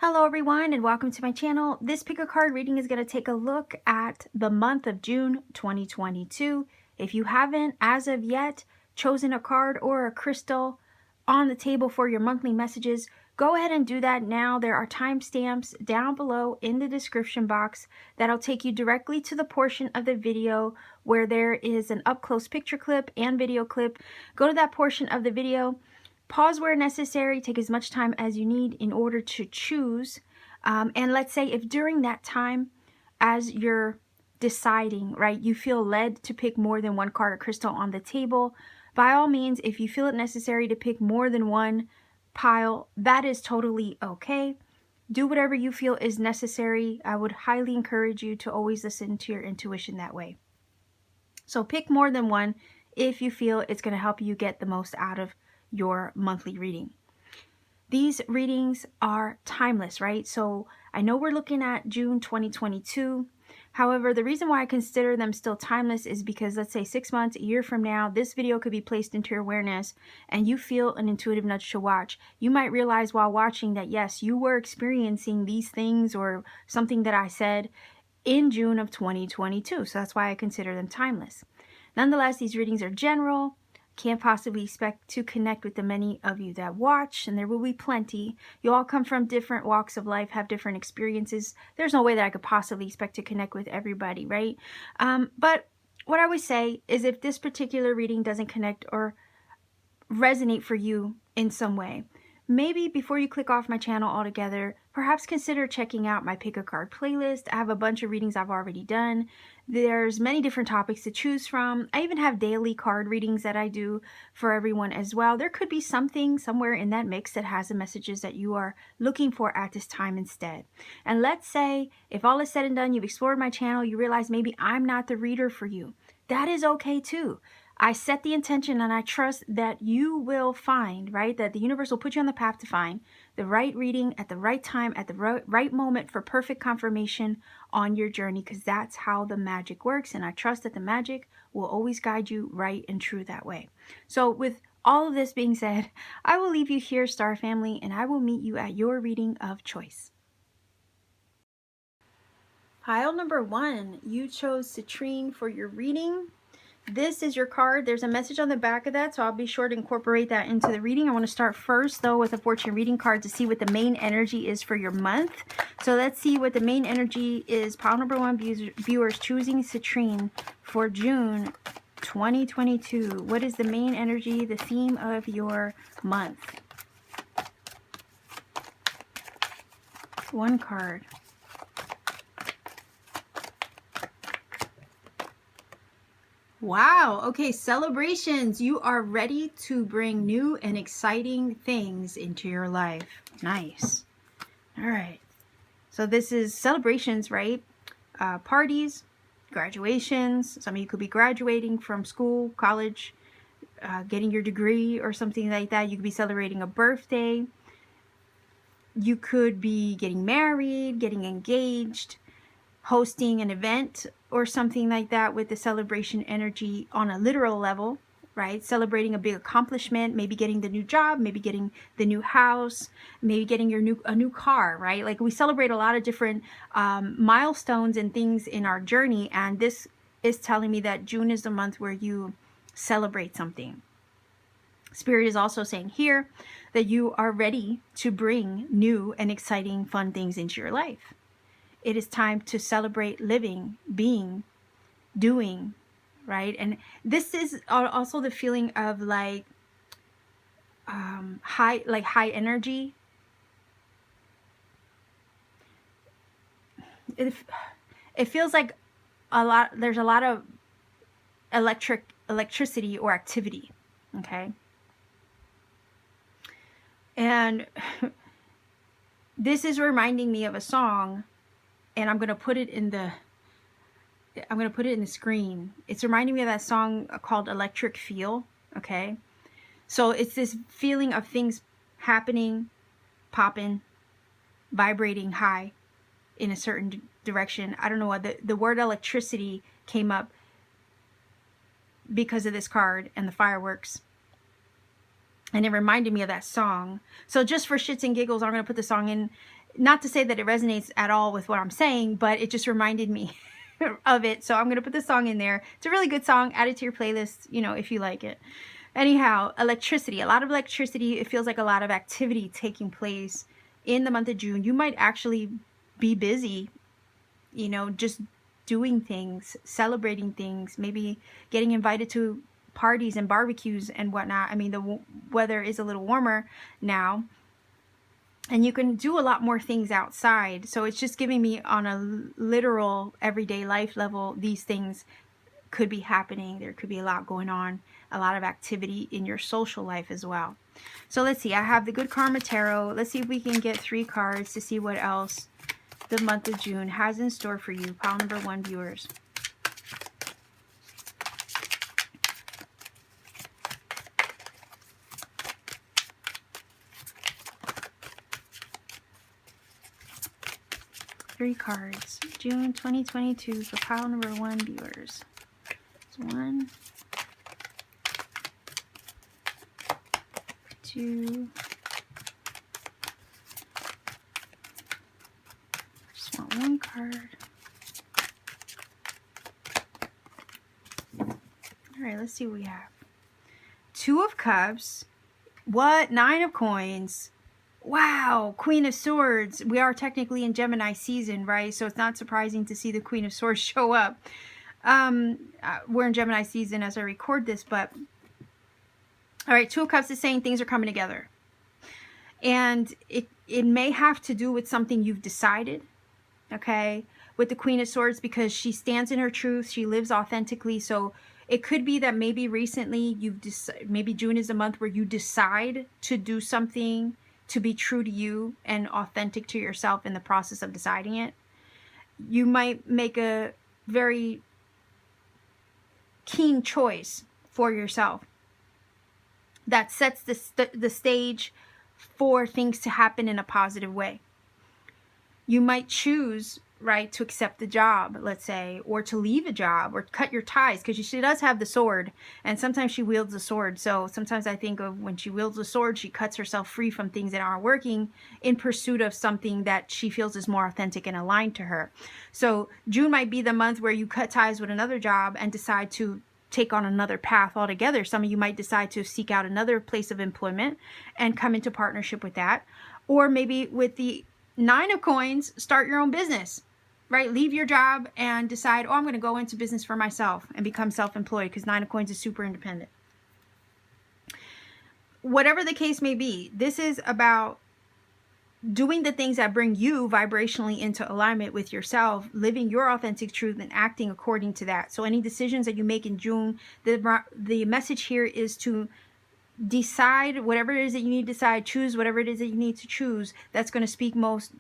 Hello everyone and welcome to my channel. This pick a card reading is going to take a look at the month of June 2022. If you haven't as of yet chosen a card or a crystal on the table for your monthly messages, go ahead and do that now. There are timestamps down below in the description box that'll take you directly to the portion of the video where there is an up-close picture clip and video clip. Go to that portion of the video. Pause where necessary, take as much time as you need in order to choose. And let's say if during that time, as you're deciding, right, you feel led to pick more than one card or crystal on the table, by all means, if you feel it necessary to pick more than one pile, that is totally okay. Do whatever you feel is necessary. I would highly encourage you to always listen to your intuition that way. So pick more than one if you feel it's going to help you get the most out of your monthly reading. These readings are timeless, right? So I know we're looking at June 2022. However, the reason why I consider them still timeless is because, let's say 6 months, a year from now, this video could be placed into your awareness and you feel an intuitive nudge to watch. You might realize while watching that, yes, you were experiencing these things or something that I said in June of 2022. So that's why I consider them timeless. Nonetheless, these readings are general. Can't possibly expect to connect with the many of you that watch, and there will be plenty. You all come from different walks of life, have different experiences. There's no way that I could possibly expect to connect with everybody, right? But what I would say is if this particular reading doesn't connect or resonate for you in some way, maybe before you click off my channel altogether, perhaps consider checking out my pick a card playlist. I have a bunch of readings I've already done. There's many different topics to choose from. I even have daily card readings that I do for everyone as well. There could be something somewhere in that mix that has the messages that you are looking for at this time instead. And let's say if all is said and done, you've explored my channel, you realize maybe I'm not the reader for you. That is okay too. I set the intention and I trust that you will find, right, that the universe will put you on the path to find the right reading at the right time, at the right moment for perfect confirmation on your journey, because that's how the magic works. And I trust that the magic will always guide you right and true that way. So with all of this being said, I will leave you here, Star Family, and I will meet you at your reading of choice. Pile number 1, you chose Citrine for your reading. This is your card. There's a message on the back of that, so I'll be sure to incorporate that into the reading. I want to start first, though, with a fortune reading card to see what the main energy is for your month. So let's see what the main energy is. Pile number 1, viewers choosing Citrine for June 2022. What is the main energy, the theme of your month? One card. Wow, okay, celebrations. You are ready to bring new and exciting things into your life. Nice. All right. So this is celebrations, right? Parties, graduations. Some of you could be graduating from school, college, getting your degree or something like that. You could be celebrating a birthday. You could be getting married, getting engaged, hosting an event or something like that with the celebration energy on a literal level, right? Celebrating a big accomplishment, maybe getting the new job, maybe getting the new house, maybe getting a new car, right? Like we celebrate a lot of different milestones and things in our journey, and this is telling me that June is the month where you celebrate something. Spirit is also saying here that you are ready to bring new and exciting, fun things into your life. It is time to celebrate living, being, doing, right? And this is also the feeling of like high energy. It feels like there's a lot of electricity or activity, okay? And this is reminding me of a song. And I'm gonna put it in the screen. It's reminding me of that song called Electric Feel. Okay, so it's this feeling of things happening, popping, vibrating high in a certain direction. I don't know what the word electricity came up because of this card and the fireworks. And it reminded me of that song. So just for shits and giggles, I'm going to put the song in Not to say that it resonates at all with what I'm saying, but it just reminded me of it. So I'm going to put this song in there. It's a really good song. Add it to your playlist, you know, if you like it. Anyhow, electricity. A lot of electricity. It feels like a lot of activity taking place in the month of June. You might actually be busy, you know, just doing things, celebrating things, maybe getting invited to parties and barbecues and whatnot. I mean, the weather is a little warmer now, and you can do a lot more things outside. So it's just giving me on a literal everyday life level, these things could be happening. There could be a lot going on, a lot of activity in your social life as well. So let's see, I have the Good Karma Tarot. Let's see if we can get 3 cards to see what else the month of June has in store for you, pile number 1 viewers. Three cards, June 2022 for pile number 1 viewers. It's 1, 2. Just want 1 card. All right, let's see what we have. 2 of Cups. What? 9 of Coins. Wow, Queen of Swords. We are technically in Gemini season, right? So it's not surprising to see the Queen of Swords show up. We're in Gemini season as I record this, but all right, 2 of Cups is saying things are coming together. And it may have to do with something you've decided, okay? With the Queen of Swords, because she stands in her truth, she lives authentically. So it could be that maybe recently maybe June is a month where you decide to do something to be true to you and authentic to yourself in the process of deciding it. You might make a very keen choice for yourself that sets the stage for things to happen in a positive way. You might choose, right, to accept the job, let's say, or to leave a job or cut your ties, because she does have the sword, and sometimes she wields the sword. So sometimes I think of when she wields the sword, she cuts herself free from things that aren't working in pursuit of something that she feels is more authentic and aligned to her. So June might be the month where you cut ties with another job and decide to take on another path altogether. Some of you might decide to seek out another place of employment and come into partnership with that. Or maybe with the 9 of Coins, start your own business, right? Leave your job and decide, oh, I'm going to go into business for myself and become self-employed, because 9 of Coins is super independent. Whatever the case may be, this is about doing the things that bring you vibrationally into alignment with yourself, living your authentic truth and acting according to that. So any decisions that you make in June, the message here is to decide whatever it is that you need to decide, choose whatever it is that you need to choose that's going to speak most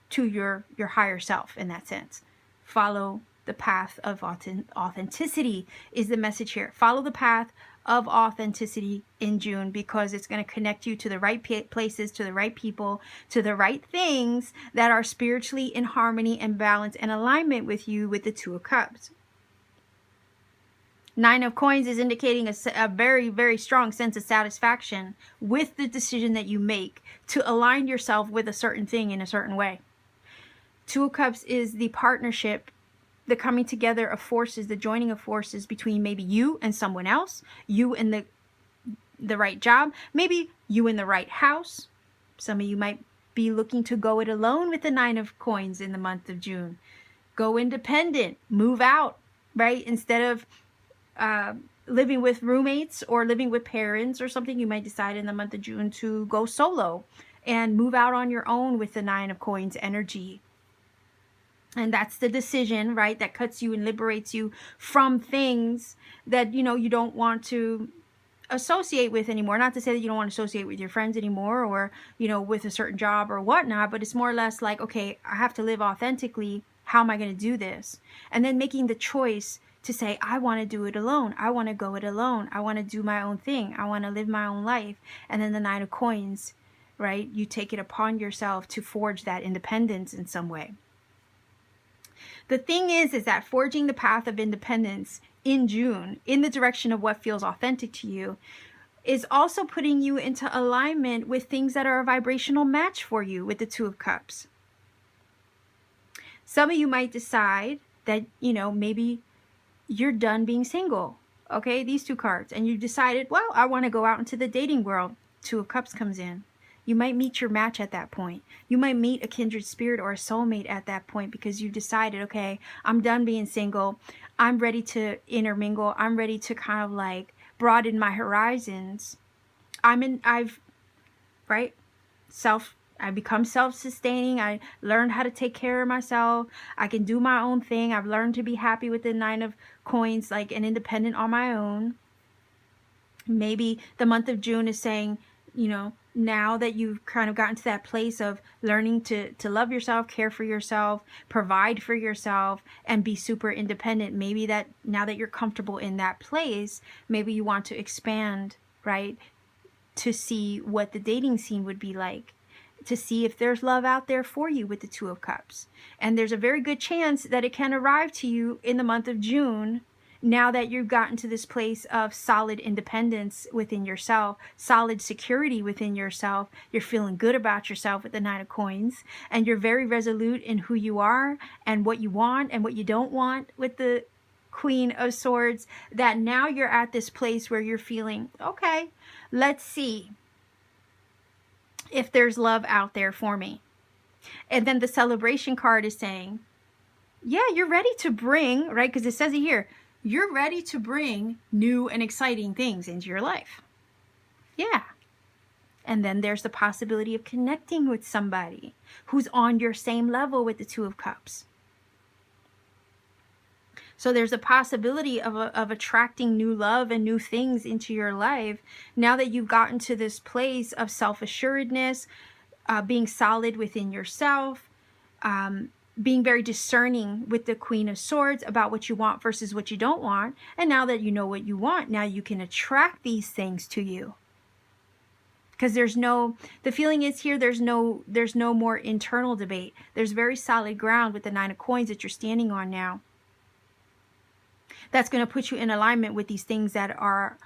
to your higher self in that sense. Follow the path of authenticity is the message here. Follow the path of authenticity in June, because it's going to connect you to the right places, to the right people, to the right things that are spiritually in harmony and balance and alignment with you, with the 2 of Cups. 9 of Coins is indicating a very, very strong sense of satisfaction with the decision that you make to align yourself with a certain thing in a certain way. 2 of Cups is the partnership, the coming together of forces, the joining of forces between maybe you and someone else, you and the right job, maybe you in the right house. Some of you might be looking to go it alone with the 9 of Coins in the month of June. Go independent, move out, right? Instead of living with roommates or living with parents or something, you might decide in the month of June to go solo and move out on your own with the 9 of Coins energy. And that's the decision, right, that cuts you and liberates you from things that, you don't want to associate with anymore. Not to say that you don't want to associate with your friends anymore, or, with a certain job or whatnot, but it's more or less like, okay, I have to live authentically. How am I going to do this? And then making the choice to say, I want to do it alone. I want to go it alone. I want to do my own thing. I want to live my own life. And then the 9 of Coins, right? You take it upon yourself to forge that independence in some way. The thing is that forging the path of independence in June, in the direction of what feels authentic to you, is also putting you into alignment with things that are a vibrational match for you with the 2 of Cups. Some of you might decide that, you know, maybe you're done being single. Okay, these two cards. And you decided, well, I want to go out into the dating world. Two of Cups comes in. You might meet your match at that point. You might meet a kindred spirit or a soulmate at that point because you decided, okay, I'm done being single. I'm ready to intermingle. I'm ready to kind of like broaden my horizons. I become self-sustaining. I learned how to take care of myself. I can do my own thing. I've learned to be happy with the Nine of Coins, like, and independent on my own. Maybe the month of June is saying, you know, now that you've kind of gotten to that place of learning to love yourself, care for yourself, provide for yourself, and be super independent, maybe that now that you're comfortable in that place, maybe you want to expand, right, to see what the dating scene would be like, to see if there's love out there for you with the Two of Cups. And there's a very good chance that it can arrive to you in the month of June, now that you've gotten to this place of solid independence within yourself, solid security within yourself. You're feeling good about yourself with the Nine of Coins, and you're very resolute in who you are and what you want and what you don't want with the Queen of Swords, that now you're at this place where you're feeling, okay, let's see if there's love out there for me. And then the Celebration card is saying, yeah, you're ready to bring, right? Because it says it here, you're ready to bring new and exciting things into your life. Yeah. And then there's the possibility of connecting with somebody who's on your same level with the Two of Cups. So there's a possibility of attracting new love and new things into your life now that you've gotten to this place of self-assuredness, being solid within yourself, being very discerning with the Queen of Swords about what you want versus what you don't want. And now that you know what you want, now you can attract these things to you. Because the feeling is here, there's no more internal debate. There's very solid ground with the Nine of Coins that you're standing on now. That's going to put you in alignment with these things that are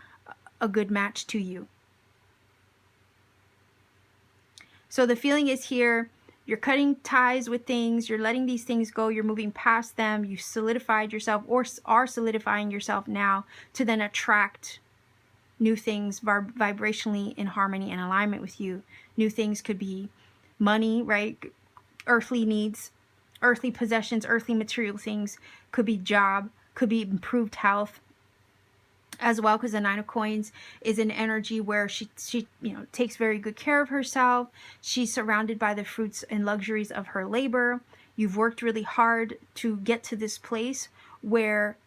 a good match to you. So the feeling is here, you're cutting ties with things, you're letting these things go, you're moving past them, you've solidified yourself or are solidifying yourself now to then attract new things vibrationally in harmony and alignment with you. New things could be money, right? Earthly needs, earthly possessions, earthly material things, could be job, could be improved health as well, because the Nine of Coins is an energy where she takes very good care of herself. She's surrounded by the fruits and luxuries of her labor. You've worked really hard to get to this place where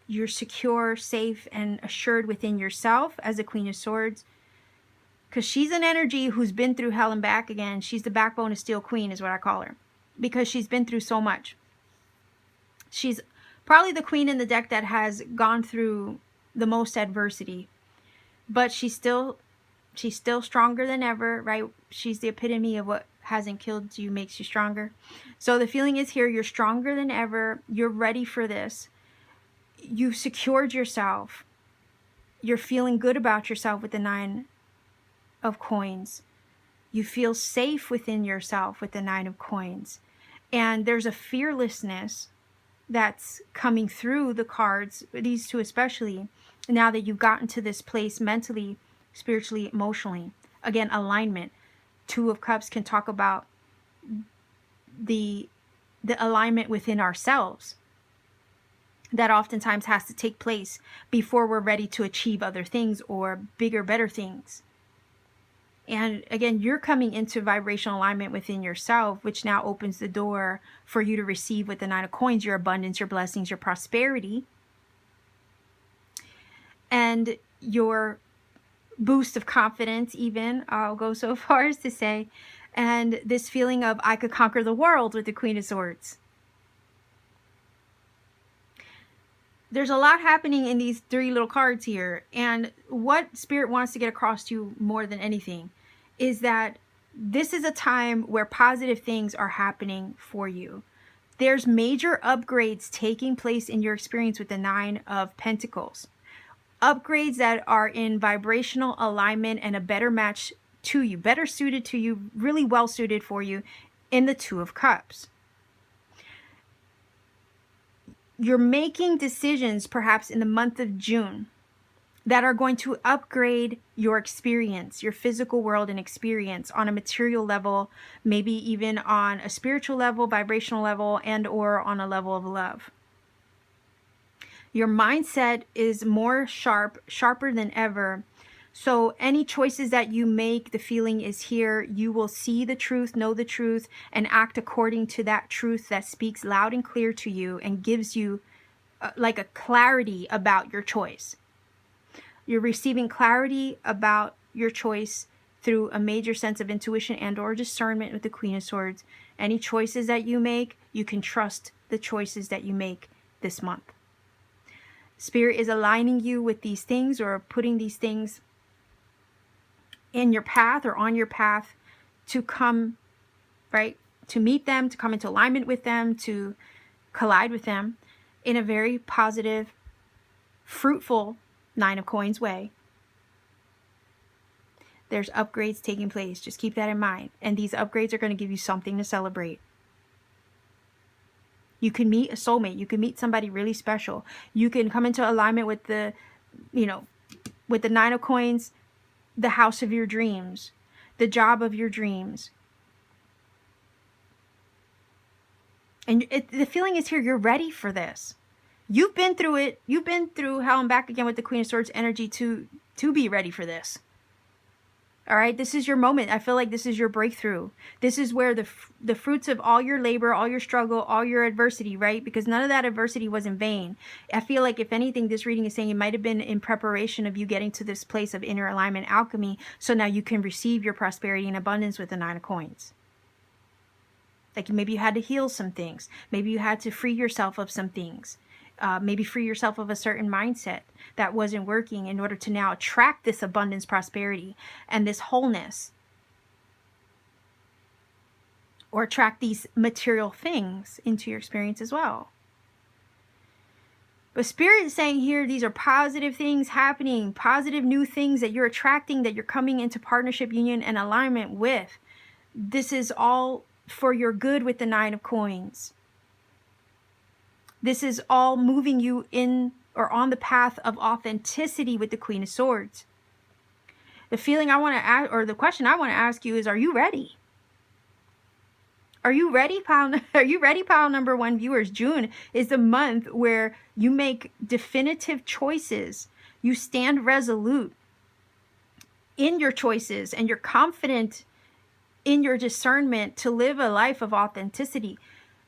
you're secure, safe, and assured within yourself as a Queen of Swords. Because she's an energy who's been through hell and back again. She's the backbone of Steel Queen is what I call her. Because she's been through so much. She's probably the queen in the deck that has gone through the most adversity. But she's still stronger than ever, right? She's the epitome of what hasn't killed you makes you stronger. So the feeling is here, you're stronger than ever. You're ready for this. You've secured yourself. You're feeling good about yourself with the Nine of Coins. You feel safe within yourself with the Nine of Coins. And there's a fearlessness that's coming through the cards, these two especially, now that you've gotten to this place mentally, spiritually, emotionally. Again, alignment. Two of Cups can talk about the alignment within ourselves that oftentimes has to take place before we're ready to achieve other things or bigger, better things. And again, you're coming into vibrational alignment within yourself, which now opens the door for you to receive with the Nine of Coins, your abundance, your blessings, your prosperity, and your boost of confidence even, I'll go so far as to say, and this feeling of I could conquer the world with the Queen of Swords. There's a lot happening in these three little cards here, and what Spirit wants to get across to you more than anything is that this is a time where positive things are happening for you. There's major upgrades taking place in your experience with the Nine of Pentacles. Upgrades that are in vibrational alignment and a better match to you, better suited to you, really well suited for you in the Two of Cups. you're making decisions perhaps in the month of June that are going to upgrade your experience, your physical world and experience on a material level, maybe even on a spiritual level, vibrational level, and or on a level of love. Your mindset is more sharper than ever. So any choices that you make, the feeling is here, you will see the truth, know the truth, and act according to that truth that speaks loud and clear to you and gives you like a clarity about your choice. You're receiving clarity about your choice through a major sense of intuition and or discernment with the Queen of Swords. Any choices that you make, you can trust the choices that you make this month. Spirit is aligning you with these things or putting these things in your path or on your path to come, right? To meet them, to come into alignment with them, to collide with them in a very positive, fruitful Nine of Coins way. There's upgrades taking place. Just keep that in mind. And these upgrades are going to give you something to celebrate. You can meet a soulmate. You can meet somebody really special. You can come into alignment with the, with the Nine of Coins, the house of your dreams, the job of your dreams. And the feeling is here, you're ready for this. You've been through it. You've been through hell and back again with the Queen of Swords energy to be ready for this. All right, this is your moment. I feel like this is your breakthrough. This is where the fruits of all your labor, all your struggle, all your adversity, right? Because none of that adversity was in vain. I feel like if anything, this reading is saying it might have been in preparation of you getting to this place of inner alignment alchemy. So now you can receive your prosperity and abundance with the Nine of Coins. Like maybe you had to heal some things. Maybe you had to free yourself of some things. Maybe free yourself of a certain mindset that wasn't working in order to now attract this abundance, prosperity, and this wholeness. Or attract these material things into your experience as well. But Spirit is saying here, these are positive things happening, positive new things that you're attracting, that you're coming into partnership, union, and alignment with. This is all for your good with the Nine of Coins. This is all moving you in or on the path of authenticity with the Queen of Swords. The feeling I want to ask, or the question I want to ask you is, are you ready? Are you ready, pile number one viewers? June is the month where you make definitive choices. You stand resolute in your choices and you're confident in your discernment to live a life of authenticity.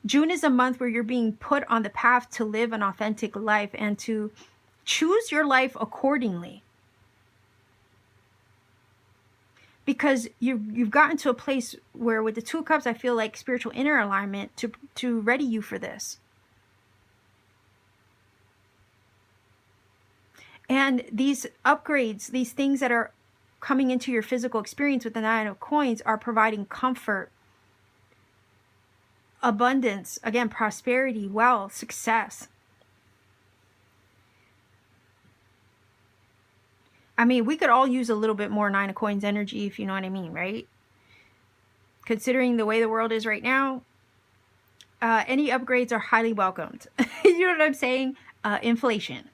June is a month where you're being put on the path to live an authentic life and to choose your life accordingly. Because you've gotten to a place where with the Two of Cups, I feel like spiritual inner alignment to ready you for this. And these upgrades, these things that are coming into your physical experience with the Nine of Coins are providing comfort, abundance, again, prosperity, wealth, success. I mean, we could all use a little bit more Nine of Coins energy, if you know what I mean, right? Considering the way the world is right now, any upgrades are highly welcomed. You know what I'm saying? Inflation.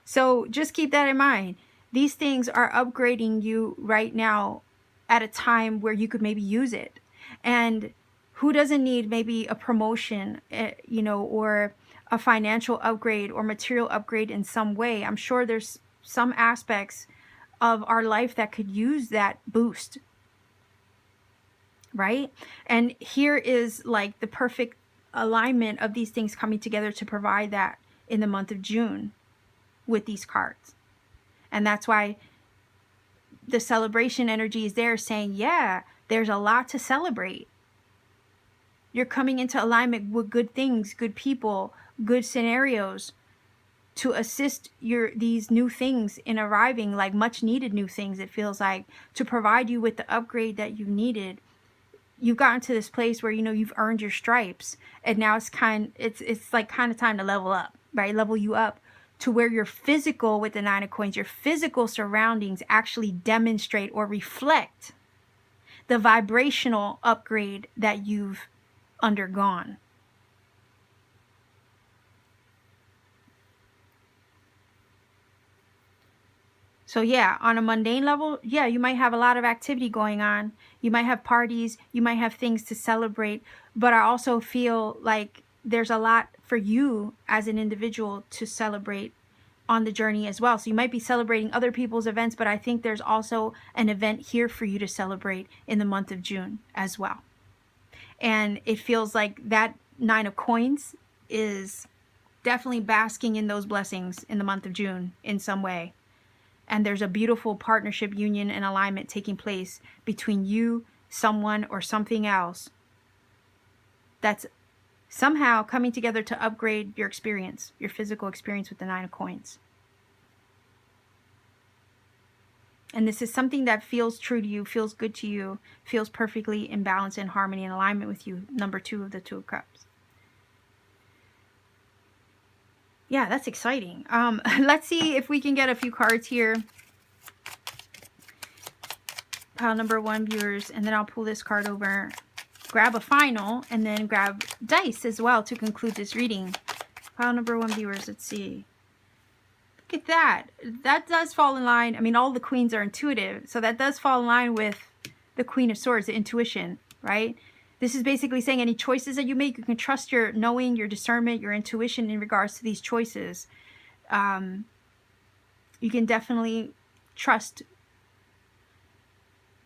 So just keep that in mind. These things are upgrading you right now at a time where you could maybe use it. And who doesn't need maybe a promotion, or a financial upgrade or material upgrade in some way? I'm sure there's some aspects of our life that could use that boost, right? And here is like the perfect alignment of these things coming together to provide that in the month of June with these cards. And that's why the celebration energy is there, saying, yeah, there's a lot to celebrate. You're coming into alignment with good things, good people, good scenarios to assist these new things in arriving, like much needed new things, it feels like, to provide you with the upgrade that you needed. You've gotten to this place where, you've earned your stripes, and now it's like kind of time to level up, right? Level you up to where your physical, with the Nine of Coins, your physical surroundings actually demonstrate or reflect the vibrational upgrade that you've undergone. So yeah, on a mundane level, yeah, you might have a lot of activity going on. You might have parties, you might have things to celebrate, but I also feel like there's a lot for you as an individual to celebrate on the journey as well. So you might be celebrating other people's events, but I think there's also an event here for you to celebrate in the month of June as well. And it feels like that 9 of coins is definitely basking in those blessings in the month of June in some way. And there's a beautiful partnership, union, and alignment taking place between you, someone, or something else that's somehow coming together to upgrade your experience, your physical experience with the 9 of coins. And this is something that feels true to you, feels good to you, feels perfectly in balance and harmony and alignment with you. Number 2 of the 2 of Cups. Yeah, that's exciting. Let's see if we can get a few cards here. Pile number 1, viewers, and then I'll pull this card over, grab a final, and then grab dice as well to conclude this reading. Pile number 1, viewers, let's see. Look at that. That does fall in line. I mean, all the queens are intuitive, so that does fall in line with the Queen of Swords, the intuition, right? This is basically saying any choices that you make, you can trust your knowing, your discernment, your intuition in regards to these choices. You can definitely trust,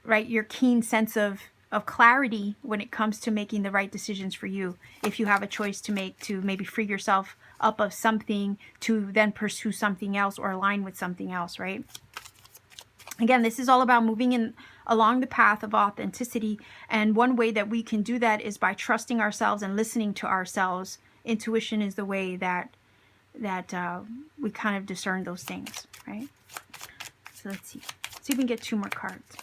right, your keen sense of clarity when it comes to making the right decisions for you. If you have a choice to make to maybe free yourself up of something to then pursue something else or align with something else, right? Again, this is all about moving along the path of authenticity. And one way that we can do that is by trusting ourselves and listening to ourselves. Intuition is the way that we kind of discern those things, right? So let's see. Let's see if we can get 2 more cards.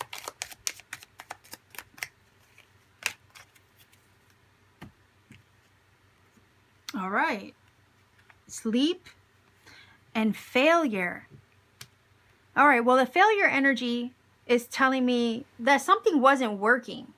All right. Sleep and failure. All right, well, the failure energy is telling me that something wasn't working.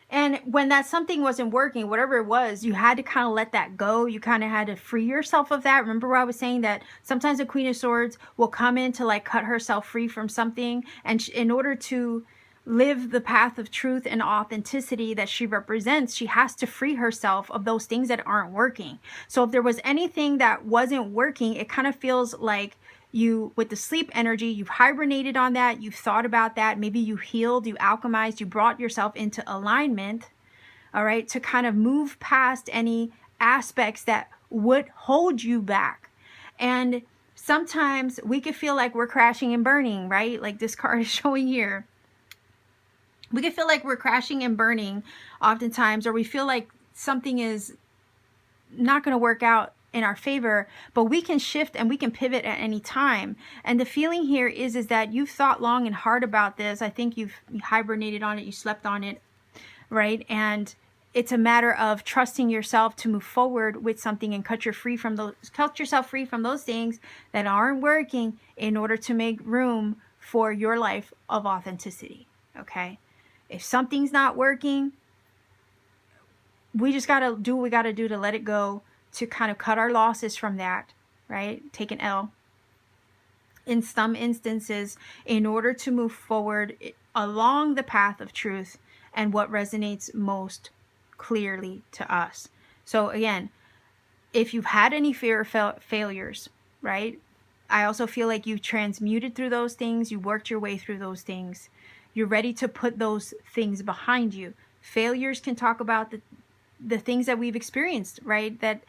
And when that something wasn't working, whatever it was, you had to kind of let that go. You kind of had to free yourself of that. Remember where I was saying that sometimes the Queen of Swords will come in to like cut herself free from something. And in order to live the path of truth and authenticity that she represents, she has to free herself of those things that aren't working. So if there was anything that wasn't working, it kind of feels like you, with the sleep energy, you've hibernated on that, you've thought about that, maybe you healed, you alchemized, you brought yourself into alignment, all right, to kind of move past any aspects that would hold you back. And sometimes we could feel like we're crashing and burning, right? Like this card is showing here. We could feel like we're crashing and burning oftentimes, or we feel like something is not going to work out in our favor, but we can shift and we can pivot at any time. And the feeling here is that you've thought long and hard about this. I think you've hibernated on it, you slept on it, right? And it's a matter of trusting yourself to move forward with something and cut yourself free from those things that aren't working in order to make room for your life of authenticity. Okay? If something's not working, we just got to do what we got to do to let it go, to kind of cut our losses from that, right? Take an L in some instances in order to move forward along the path of truth and what resonates most clearly to us. So again, if you've had any fear of failures, right? I also feel like you've transmuted through those things. You worked your way through those things. You're ready to put those things behind you. Failures can talk about the things that we've experienced, right? That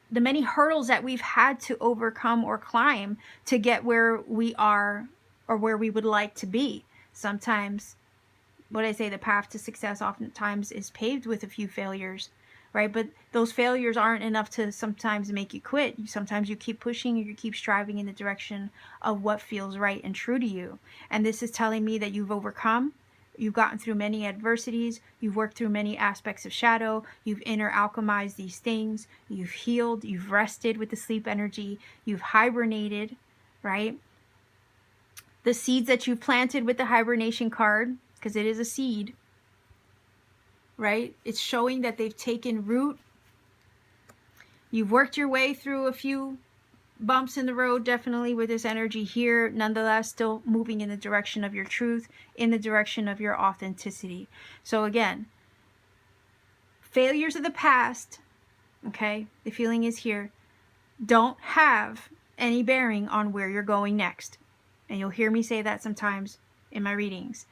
the many hurdles that we've had to overcome or climb to get where we are or where we would like to be. Sometimes, what I say, the path to success oftentimes is paved with a few failures, right? But those failures aren't enough to sometimes make you quit. Sometimes you keep pushing, or you keep striving in the direction of what feels right and true to you. And this is telling me that you've overcome. You've gotten through many adversities. You've worked through many aspects of shadow. You've inner alchemized these things. You've healed. You've rested with the sleep energy. You've hibernated, right? The seeds that you've planted with the hibernation card, because it is a seed, right? It's showing that they've taken root. You've worked your way through a few bumps in the road, definitely, with this energy here. Nonetheless, still moving in the direction of your truth, in the direction of your authenticity. So again, failures of the past, okay, the feeling is here, don't have any bearing on where you're going next. And you'll hear me say that sometimes in my readings,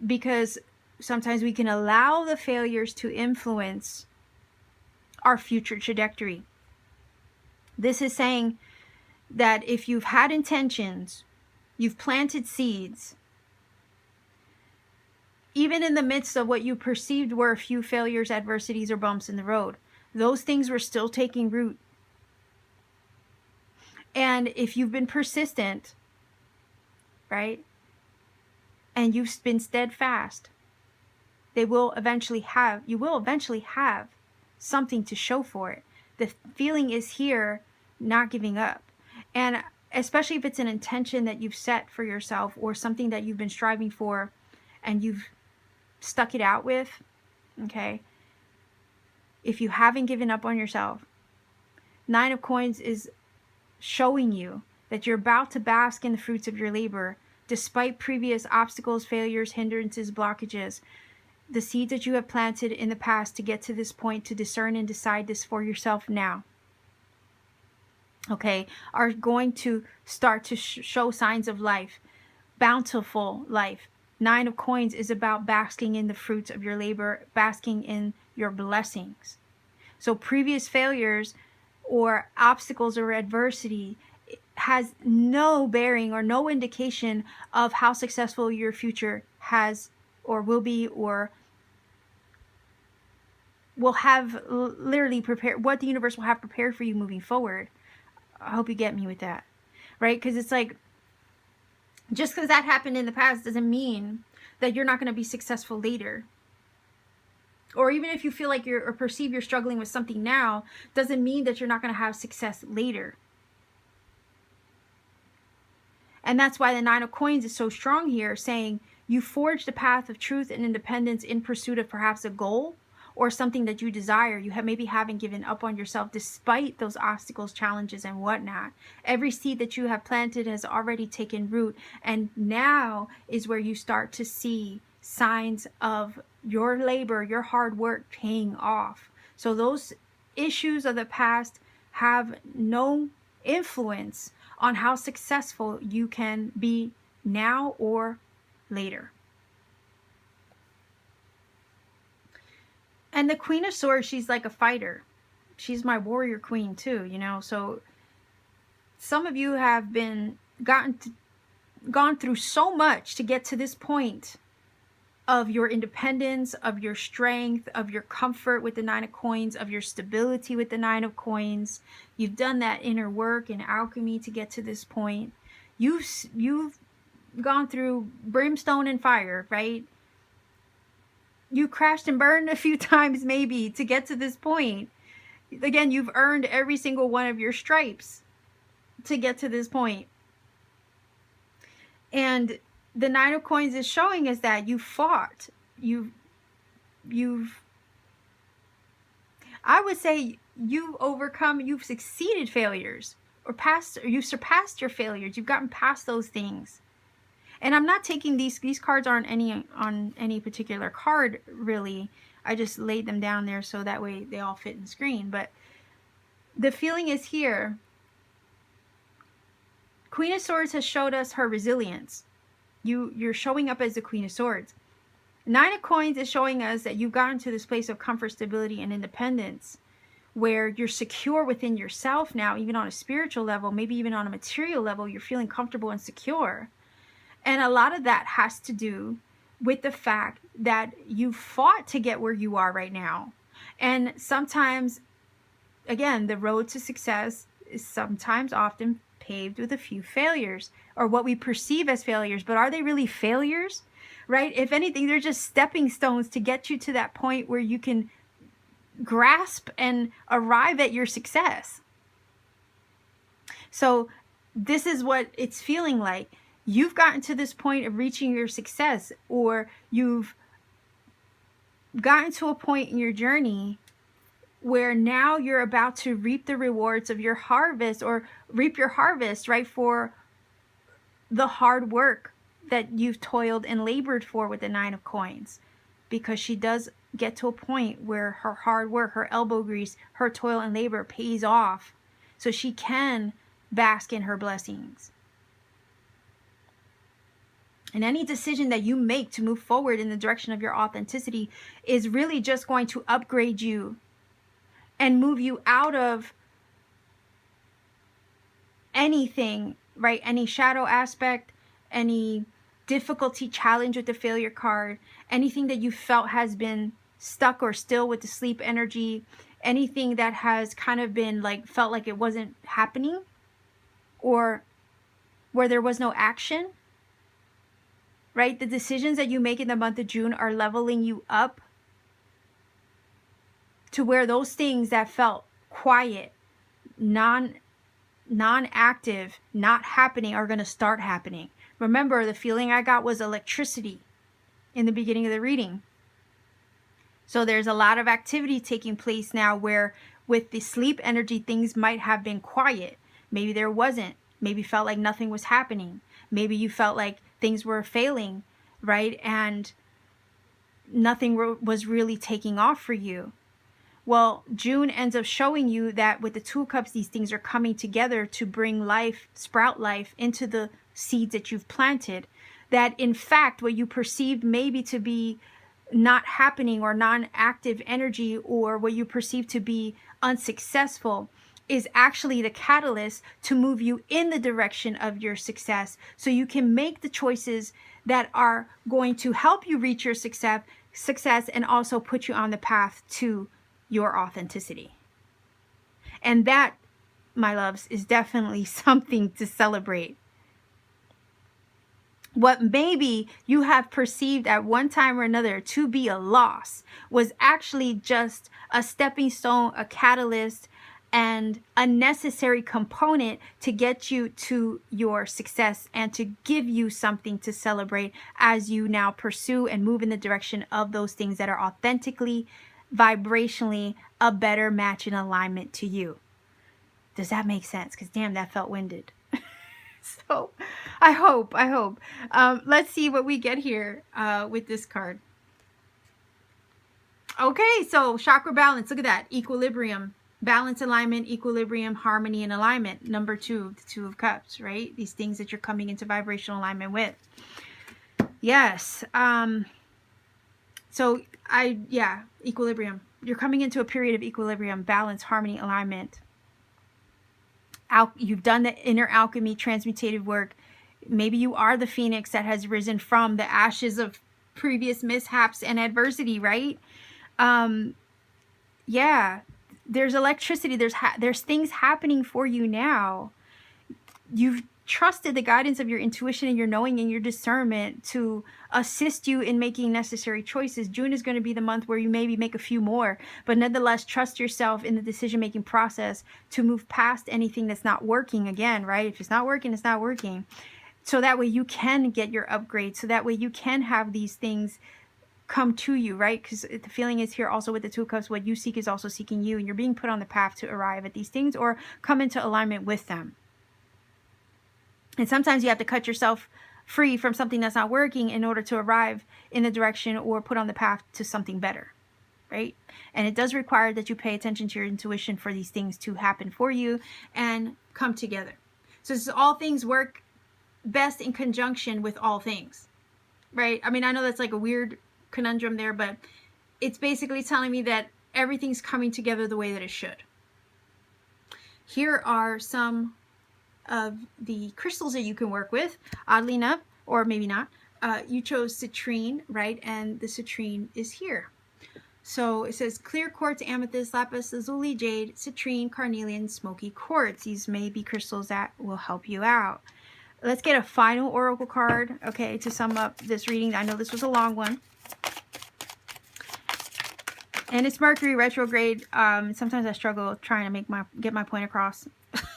because sometimes we can allow the failures to influence our future trajectory. This is saying that if you've had intentions, you've planted seeds, even in the midst of what you perceived were a few failures, adversities, or bumps in the road, those things were still taking root. And if you've been persistent, right, and you've been steadfast, you will eventually have something to show for it. The feeling is here, not giving up. And especially if it's an intention that you've set for yourself or something that you've been striving for and you've stuck it out with, okay? If you haven't given up on yourself, Nine of Coins is showing you that you're about to bask in the fruits of your labor, despite previous obstacles, failures, hindrances, blockages. The seeds that you have planted in the past to get to this point, to discern and decide this for yourself now, okay, are going to start to show signs of life, bountiful life. Nine of Coins is about basking in the fruits of your labor, basking in your blessings. So previous failures or obstacles or adversity has no bearing or no indication of how successful your future has or will be, or will have literally prepared, what the universe will have prepared for you moving forward. I hope you get me with that, right? Because it's like, just because that happened in the past doesn't mean that you're not going to be successful later. Or even if you feel like you're, or perceive you're struggling with something now, doesn't mean that you're not going to have success later. And that's why the Nine of Coins is so strong here, saying you forged a path of truth and independence in pursuit of perhaps a goal or something that you desire. You maybe haven't given up on yourself despite those obstacles, challenges, and whatnot. Every seed that you have planted has already taken root, and now is where you start to see signs of your labor, your hard work paying off. So those issues of the past have no influence on how successful you can be now or later. And the Queen of Swords, she's like a fighter. She's my warrior queen too, you know. So some of you have been gone through so much to get to this point of your independence, of your strength, of your comfort with the Nine of Coins, of your stability with the Nine of Coins. You've done that inner work and alchemy to get to this point. You've gone through brimstone and fire, right? You crashed and burned a few times maybe to get to this point. Again, you've earned every single one of your stripes to get to this point. And the Nine of Coins is showing us that you fought. I would say you've overcome, you've succeeded failures, or you've surpassed your failures. You've gotten past those things. And I'm not taking these cards aren't on any particular card really. I just laid them down there so that way they all fit in the screen. But the feeling is here. Queen of Swords has showed us her resilience. You're showing up as the Queen of Swords. Nine of Coins is showing us that you've gotten to this place of comfort, stability, and independence, where you're secure within yourself now, even on a spiritual level, maybe even on a material level, you're feeling comfortable and secure. And a lot of that has to do with the fact that you fought to get where you are right now. And sometimes, again, the road to success is sometimes often paved with a few failures, or what we perceive as failures. But are they really failures? Right? If anything, they're just stepping stones to get you to that point where you can grasp and arrive at your success. So this is what it's feeling like. You've gotten to this point of reaching your success, or you've gotten to a point in your journey where now you're about to reap the rewards of your harvest, or reap your harvest, right, for the hard work that you've toiled and labored for with the 9 of coins. Because she does get to a point where her hard work, her elbow grease, her toil and labor pays off, so she can bask in her blessings. And any decision that you make to move forward in the direction of your authenticity is really just going to upgrade you and move you out of anything, right? Any shadow aspect, any difficulty, challenge with the failure card, anything that you felt has been stuck or still with the sleep energy, anything that has kind of been like, felt like it wasn't happening, or where there was no action. Right? The decisions that you make in the month of June are leveling you up to where those things that felt quiet, non-active, not happening, are going to start happening. Remember, the feeling I got was electricity in the beginning of the reading. So there's a lot of activity taking place now where with the sleep energy, things might have been quiet. Maybe there wasn't. Maybe felt like nothing was happening. Maybe you felt like things were failing, right? And nothing was really taking off for you. Well, June ends up showing you that with the 2 of Cups, these things are coming together to bring life, sprout life into the seeds that you've planted. That in fact, what you perceived maybe to be not happening or non-active energy, or what you perceive to be unsuccessful, is actually the catalyst to move you in the direction of your success, so you can make the choices that are going to help you reach your success and also put you on the path to your authenticity. And that, my loves, is definitely something to celebrate. What maybe you have perceived at one time or another to be a loss was actually just a stepping stone, a catalyst, and a necessary component to get you to your success and to give you something to celebrate as you now pursue and move in the direction of those things that are authentically, vibrationally a better match and alignment to you. Does that make sense? Because damn, that felt winded. So I hope. Let's see what we get here with this card. Okay, so chakra balance. Look at that. Equilibrium. Balance, alignment, equilibrium, harmony, and alignment. Number 2, the 2 of Cups, right? These things that you're coming into vibrational alignment with. Yes. Equilibrium. You're coming into a period of equilibrium, balance, harmony, alignment. You've done the inner alchemy, transmutative work. Maybe you are the phoenix that has risen from the ashes of previous mishaps and adversity, right? There's electricity. There's things happening for you now. You've trusted the guidance of your intuition and your knowing and your discernment to assist you in making necessary choices. June is going to be the month where you maybe make a few more, but nonetheless, trust yourself in the decision-making process to move past anything that's not working again, right? If it's not working, it's not working. So that way you can get your upgrade. So that way you can have these things come to you, right? Because the feeling is here also with the 2 of Cups, what you seek is also seeking you, and you're being put on the path to arrive at these things or come into alignment with them. And sometimes you have to cut yourself free from something that's not working in order to arrive in the direction or put on the path to something better, right? And it does require that you pay attention to your intuition for these things to happen for you and come together. So this is all things work best in conjunction with all things, right? I mean, I know that's like a weird conundrum there, but it's basically telling me that everything's coming together the way that it should. Here are some of the crystals that you can work with. Oddly enough, or maybe not, you chose citrine, right? And the citrine is here. So it says clear quartz, amethyst, lapis lazuli, jade, citrine, carnelian, smoky quartz. These may be crystals that will help you out. Let's get a final oracle card, okay, to sum up this reading. I know this was a long one. And it's Mercury retrograde. Sometimes I struggle trying to get my point across.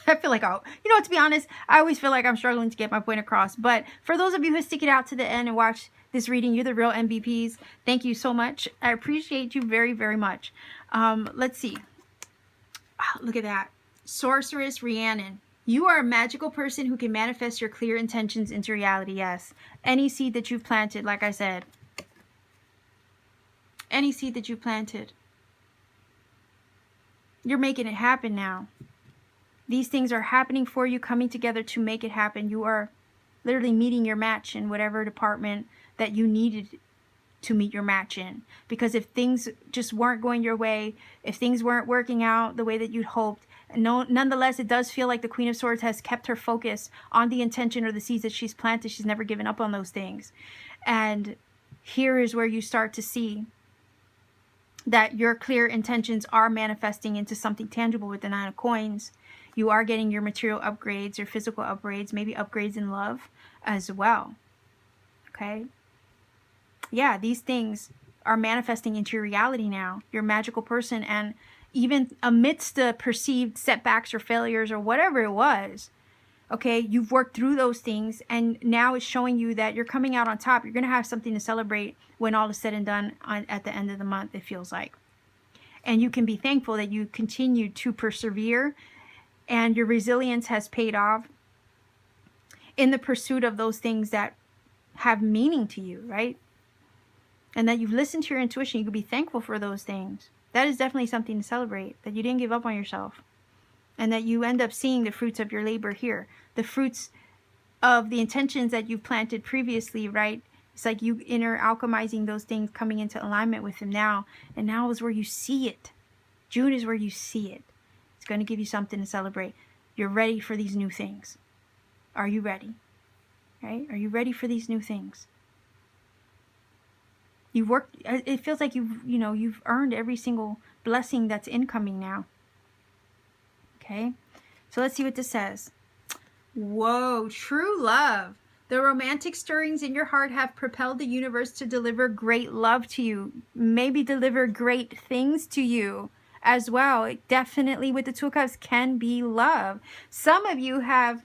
I feel like, to be honest, I always feel like I'm struggling to get my point across. But for those of you who stick it out to the end and watch this reading, you're the real MVPs. Thank you so much. I appreciate you very, very much. Let's see. Oh, look at that. Sorceress Rhiannon. You are a magical person who can manifest your clear intentions into reality. Yes. Any seed that you've planted, like I said. Any seed that you planted. You're making it happen now. These things are happening for you, coming together to make it happen. You are literally meeting your match in whatever department that you needed to meet your match in. Because if things just weren't going your way, if things weren't working out the way that you'd hoped, nonetheless, it does feel like the Queen of Swords has kept her focus on the intention or the seeds that she's planted. She's never given up on those things. And here is where you start to see that your clear intentions are manifesting into something tangible with the Nine of Coins. You are getting your material upgrades, your physical upgrades, maybe upgrades in love as well. Okay? Yeah, these things are manifesting into your reality now. You're a magical person, and even amidst the perceived setbacks or failures or whatever it was, okay, you've worked through those things, and now it's showing you that you're coming out on top. You're going to have something to celebrate when all is said and done at the end of the month, it feels like. And you can be thankful that you continue to persevere, and your resilience has paid off in the pursuit of those things that have meaning to you, right? And that you've listened to your intuition. You can be thankful for those things. That is definitely something to celebrate, that you didn't give up on yourself. And that you end up seeing the fruits of your labor here. The fruits of the intentions that you've planted previously, right? It's like you inner alchemizing those things, coming into alignment with them now. And now is where you see it. June is where you see it. It's going to give you something to celebrate. You're ready for these new things. Are you ready? Right? Are you ready for these new things? You've worked, it feels like you've earned every single blessing that's incoming now. Okay, so let's see what this says. Whoa, true love. The romantic stirrings in your heart have propelled the universe to deliver great love to you. Maybe deliver great things to you as well. It definitely, with the Two of Cups, can be love. Some of you have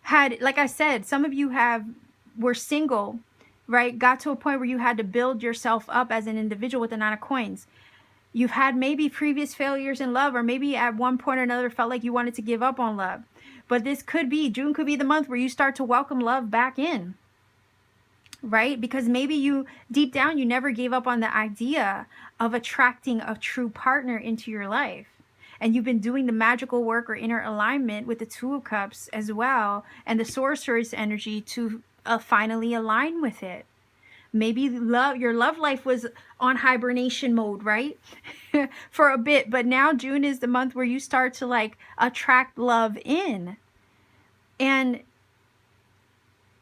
had, like I said, some of you were single, right? Got to a point where you had to build yourself up as an individual with the Nine of Coins. You've had maybe previous failures in love, or maybe at one point or another felt like you wanted to give up on love. But this could be, June could be the month where you start to welcome love back in, right? Because maybe you, deep down, you never gave up on the idea of attracting a true partner into your life. And you've been doing the magical work or inner alignment with the Two of Cups as well, and the Sorceress energy to finally align with it. Maybe your love life was on hibernation mode, right? For a bit. But now June is the month where you start to like attract love in. And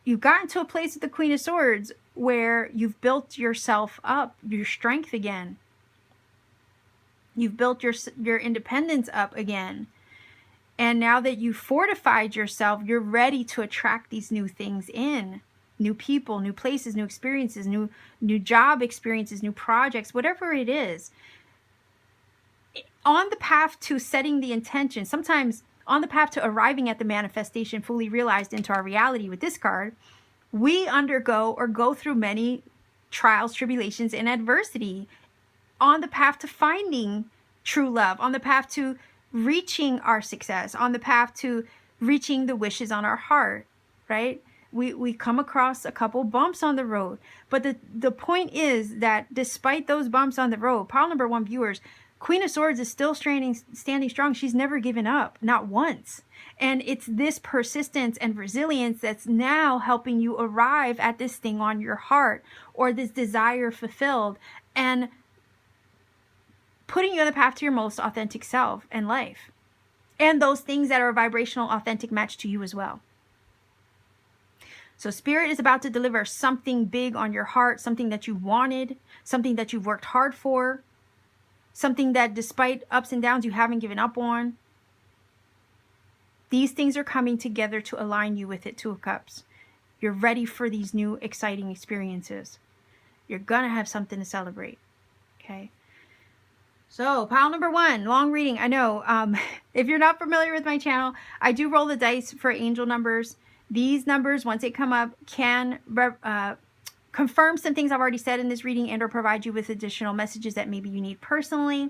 you've gotten to a place with the Queen of Swords where you've built yourself up, your strength again. You've built your independence up again. And now that you've fortified yourself, you're ready to attract these new things in. New people, new places, new experiences, new job experiences, new projects, whatever it is. On the path to setting the intention, sometimes on the path to arriving at the manifestation fully realized into our reality with this card, we undergo or go through many trials, tribulations, and adversity on the path to finding true love, on the path to reaching our success, on the path to reaching the wishes on our heart, right? We come across a couple bumps on the road. But the point is that despite those bumps on the road, pile number 1 viewers, Queen of Swords is still standing strong. She's never given up, not once. And it's this persistence and resilience that's now helping you arrive at this thing on your heart, or this desire fulfilled, and putting you on the path to your most authentic self and life. And those things that are a vibrational, authentic match to you as well. So Spirit is about to deliver something big on your heart, something that you wanted, something that you've worked hard for, something that despite ups and downs you haven't given up on. These things are coming together to align you with it, Two of Cups. You're ready for these new exciting experiences. You're going to have something to celebrate, okay? So pile number 1, long reading. I know if you're not familiar with my channel, I do roll the dice for angel numbers. These numbers, once they come up, can confirm some things I've already said in this reading and or provide you with additional messages that maybe you need personally.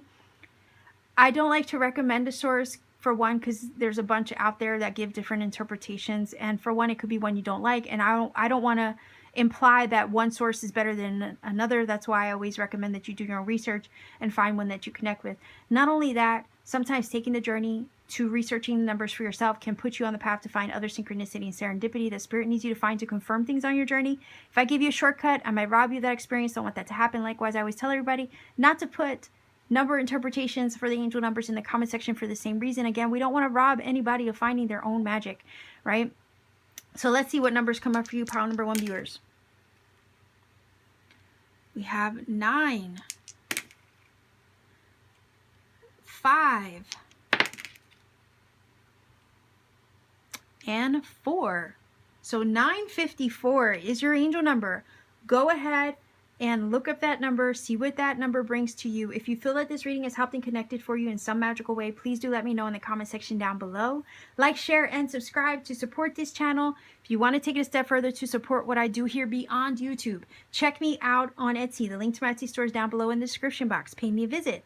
I don't like to recommend a source, for one, because there's a bunch out there that give different interpretations, and for one, it could be one you don't like, and I don't want to imply that one source is better than another. That's why I always recommend that you do your own research and find one that you connect with. Not only that, sometimes taking the journey to researching the numbers for yourself can put you on the path to find other synchronicity and serendipity that spirit needs you to find to confirm things on your journey. If I give you a shortcut, I might rob you of that experience. Don't want that to happen. Likewise, I always tell everybody not to put number interpretations for the angel numbers in the comment section for the same reason. Again, we don't want to rob anybody of finding their own magic, right? So let's see what numbers come up for you, pile number 1 viewers. We have 9, 5, and 4. So 954 is your angel number. Go ahead and look up that number, see what that number brings to you. If you feel that this reading has helped and connected for you in some magical way, please do let me know in the comment section down below. Like, share, and subscribe to support this channel. If you want to take it a step further to support what I do here beyond YouTube, check me out on Etsy. The link to my Etsy store is down below in the description box. Pay me a visit.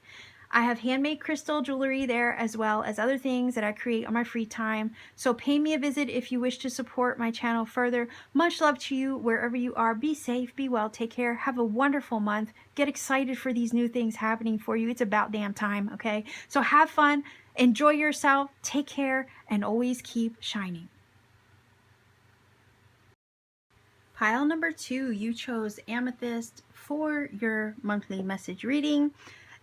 I have handmade crystal jewelry there, as well as other things that I create on my free time. So pay me a visit if you wish to support my channel further. Much love to you wherever you are. Be safe, be well, take care, have a wonderful month. Get excited for these new things happening for you. It's about damn time, okay? So have fun, enjoy yourself, take care, and always keep shining. Pile number 2, you chose Amethyst for your monthly message reading.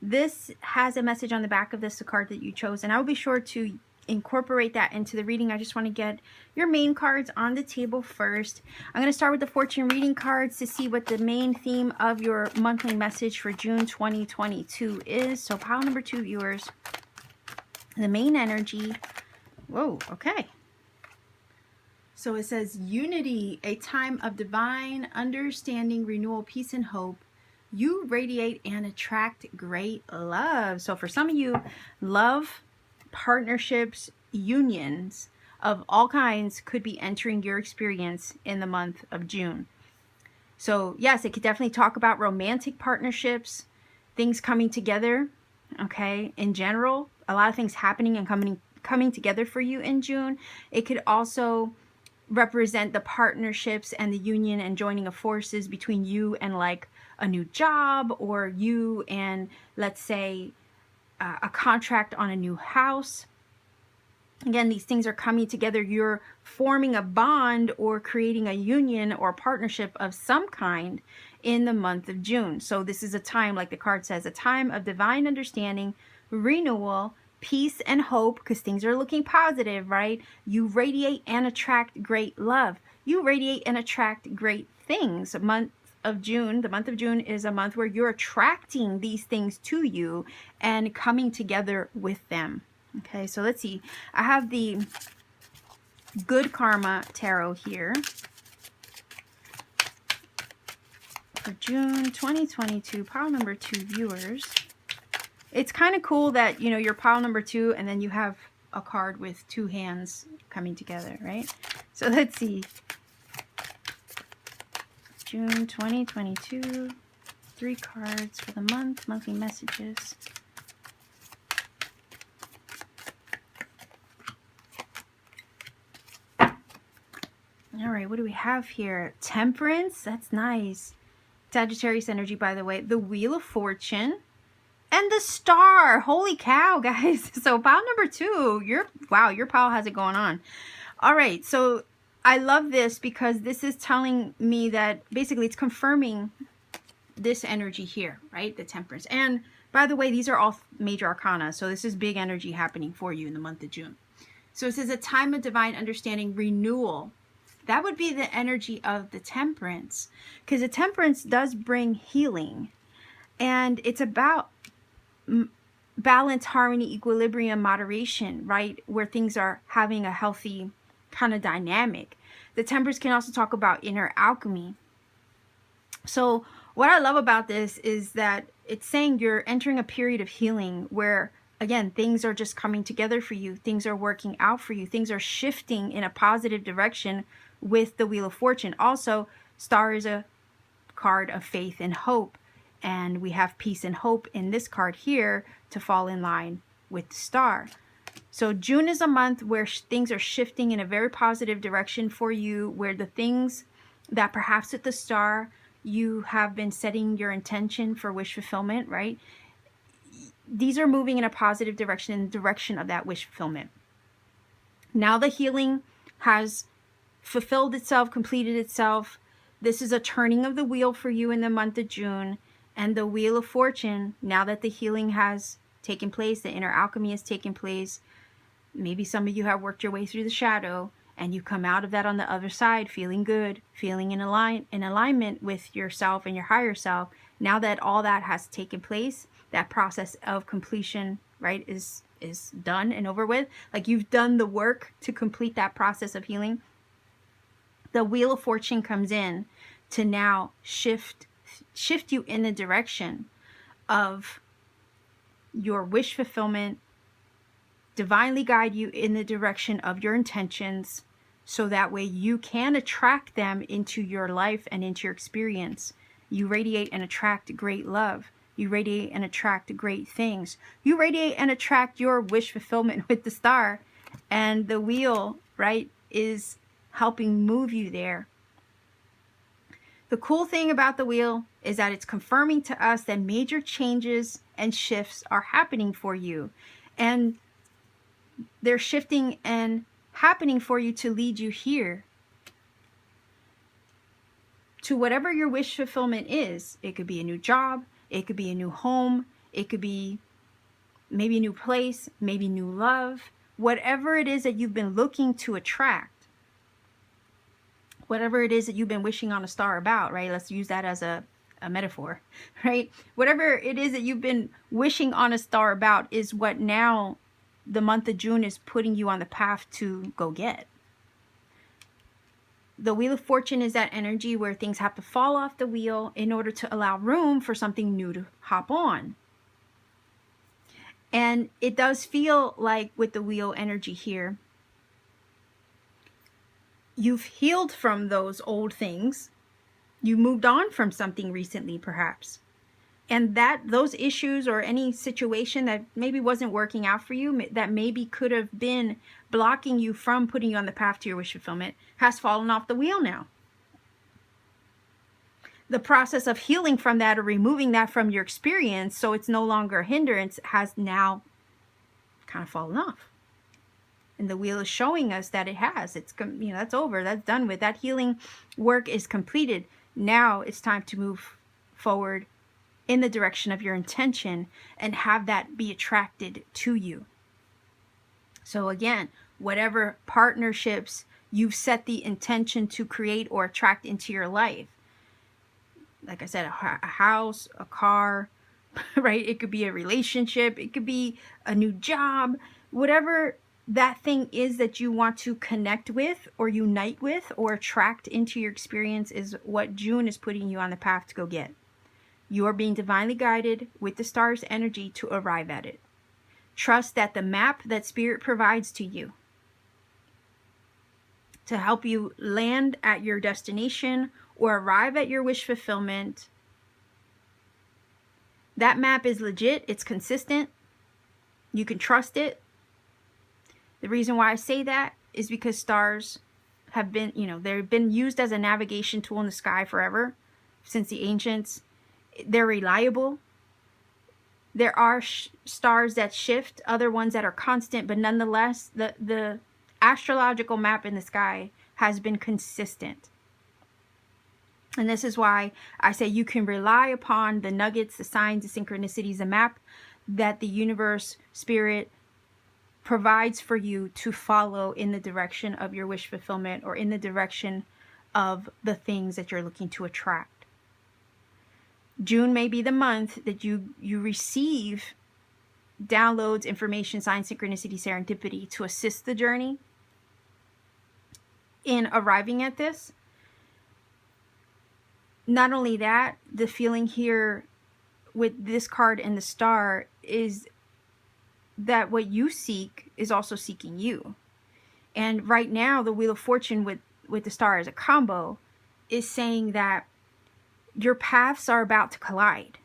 This has a message on the back of this, the card that you chose, and I will be sure to incorporate that into the reading. I just want to get your main cards on the table first. I'm going to start with the fortune reading cards to see what the main theme of your monthly message for June 2022 is. So pile number 2, viewers, the main energy. Whoa, okay. So it says unity, a time of divine understanding, renewal, peace, and hope. You radiate and attract great love. So for some of you, love, partnerships, unions of all kinds could be entering your experience in the month of June. So yes, it could definitely talk about romantic partnerships, things coming together, okay? In general, a lot of things happening and coming together for you in June. It could also represent the partnerships and the union and joining of forces between you and like a new job, or you and, let's say, a contract on a new house. Again, these things are coming together. You're forming a bond or creating a union or partnership of some kind in the month of June. So this is a time, like the card says, a time of divine understanding, renewal, peace, and hope, because things are looking positive, right? You radiate and attract great love. You radiate and attract great things. The month of June is a month where you're attracting these things to you and coming together with them. Okay, so let's see. I have the Good Karma Tarot here for June 2022, pile number 2, viewers. It's kind of cool that, you know, you're pile number 2 and then you have a card with 2 hands coming together, right? So let's see. June 2022, 3 cards for the month, monthly messages. All right, what do we have here? Temperance, that's nice. Sagittarius energy, by the way. The Wheel of Fortune and the Star. Holy cow, guys. So pile number 2, your pile has it going on. All right, so I love this because this is telling me that basically it's confirming this energy here, right? The Temperance. And by the way, these are all major arcana. So this is big energy happening for you in the month of June. So it says a time of divine understanding, renewal. That would be the energy of the Temperance, because the Temperance does bring healing, and it's about balance, harmony, equilibrium, moderation, right? Where things are having a healthy kind of dynamic. The Temperance can also talk about inner alchemy. So what I love about this is that it's saying you're entering a period of healing where, again, things are just coming together for you. Things are working out for you. Things are shifting in a positive direction with the Wheel of Fortune. Also, Star is a card of faith and hope. And we have peace and hope in this card here to fall in line with the star. So June is a month where things are shifting in a very positive direction for you, where the things that perhaps with the star you have been setting your intention for wish fulfillment, right? These are moving in a positive direction, in the direction of that wish fulfillment. Now the healing has fulfilled itself, completed itself. This is a turning of the wheel for you in the month of June. And the Wheel of Fortune, now that the healing has taken place, the inner alchemy has taken place, maybe some of you have worked your way through the shadow, and you come out of that on the other side feeling good, feeling in alignment with yourself and your higher self. Now that all that has taken place, that process of completion, right, is done and over with. Like you've done the work to complete that process of healing. The Wheel of Fortune comes in to now shift you in the direction of your wish fulfillment, divinely guide you in the direction of your intentions, so that way you can attract them into your life and into your experience. You radiate and attract great love. You radiate and attract great things. You radiate and attract your wish fulfillment with the star, and the wheel, right, is helping move you there. The cool thing about the wheel is that it's confirming to us that major changes and shifts are happening for you. And they're shifting and happening for you to lead you here to whatever your wish fulfillment is. It could be a new job. It could be a new home. It could be maybe a new place, maybe new love. Whatever it is that you've been looking to attract. Whatever it is that you've been wishing on a star about, right? Let's use that as a metaphor, right? Whatever it is that you've been wishing on a star about is what now the month of June is putting you on the path to go get. The Wheel of Fortune is that energy where things have to fall off the wheel in order to allow room for something new to hop on. And it does feel like with the wheel energy here, you've healed from those old things. You moved on from something recently, perhaps. And those issues or any situation that maybe wasn't working out for you, that maybe could have been blocking you from putting you on the path to your wish fulfillment, has fallen off the wheel now. The process of healing from that or removing that from your experience so it's no longer a hindrance has now kind of fallen off. And the wheel is showing us that it has. It's, that's over. That's done with. That healing work is completed. Now it's time to move forward in the direction of your intention and have that be attracted to you. So again, whatever partnerships you've set the intention to create or attract into your life, like I said, a house, a car, right? It could be a relationship. It could be a new job. Whatever that thing is that you want to connect with or unite with or attract into your experience is what June is putting you on the path to go get. You are being divinely guided with the star's energy to arrive at it. Trust that the map that Spirit provides to you to help you land at your destination or arrive at your wish fulfillment, that map is legit. It's consistent. You can trust it. The reason why I say that is because stars have been, they've been used as a navigation tool in the sky forever, since the ancients. They're reliable. There are stars that shift, other ones that are constant, but nonetheless, the astrological map in the sky has been consistent. And this is why I say you can rely upon the nuggets, the signs, the synchronicities, the map that the universe, Spirit provides for you to follow in the direction of your wish fulfillment or in the direction of the things that you're looking to attract. June may be the month that you receive downloads, information, signs, synchronicity, serendipity to assist the journey in arriving at this. Not only that, the feeling here with this card and the star is that what you seek is also seeking you. And right now, the Wheel of Fortune with the star as a combo is saying that your paths are about to collide.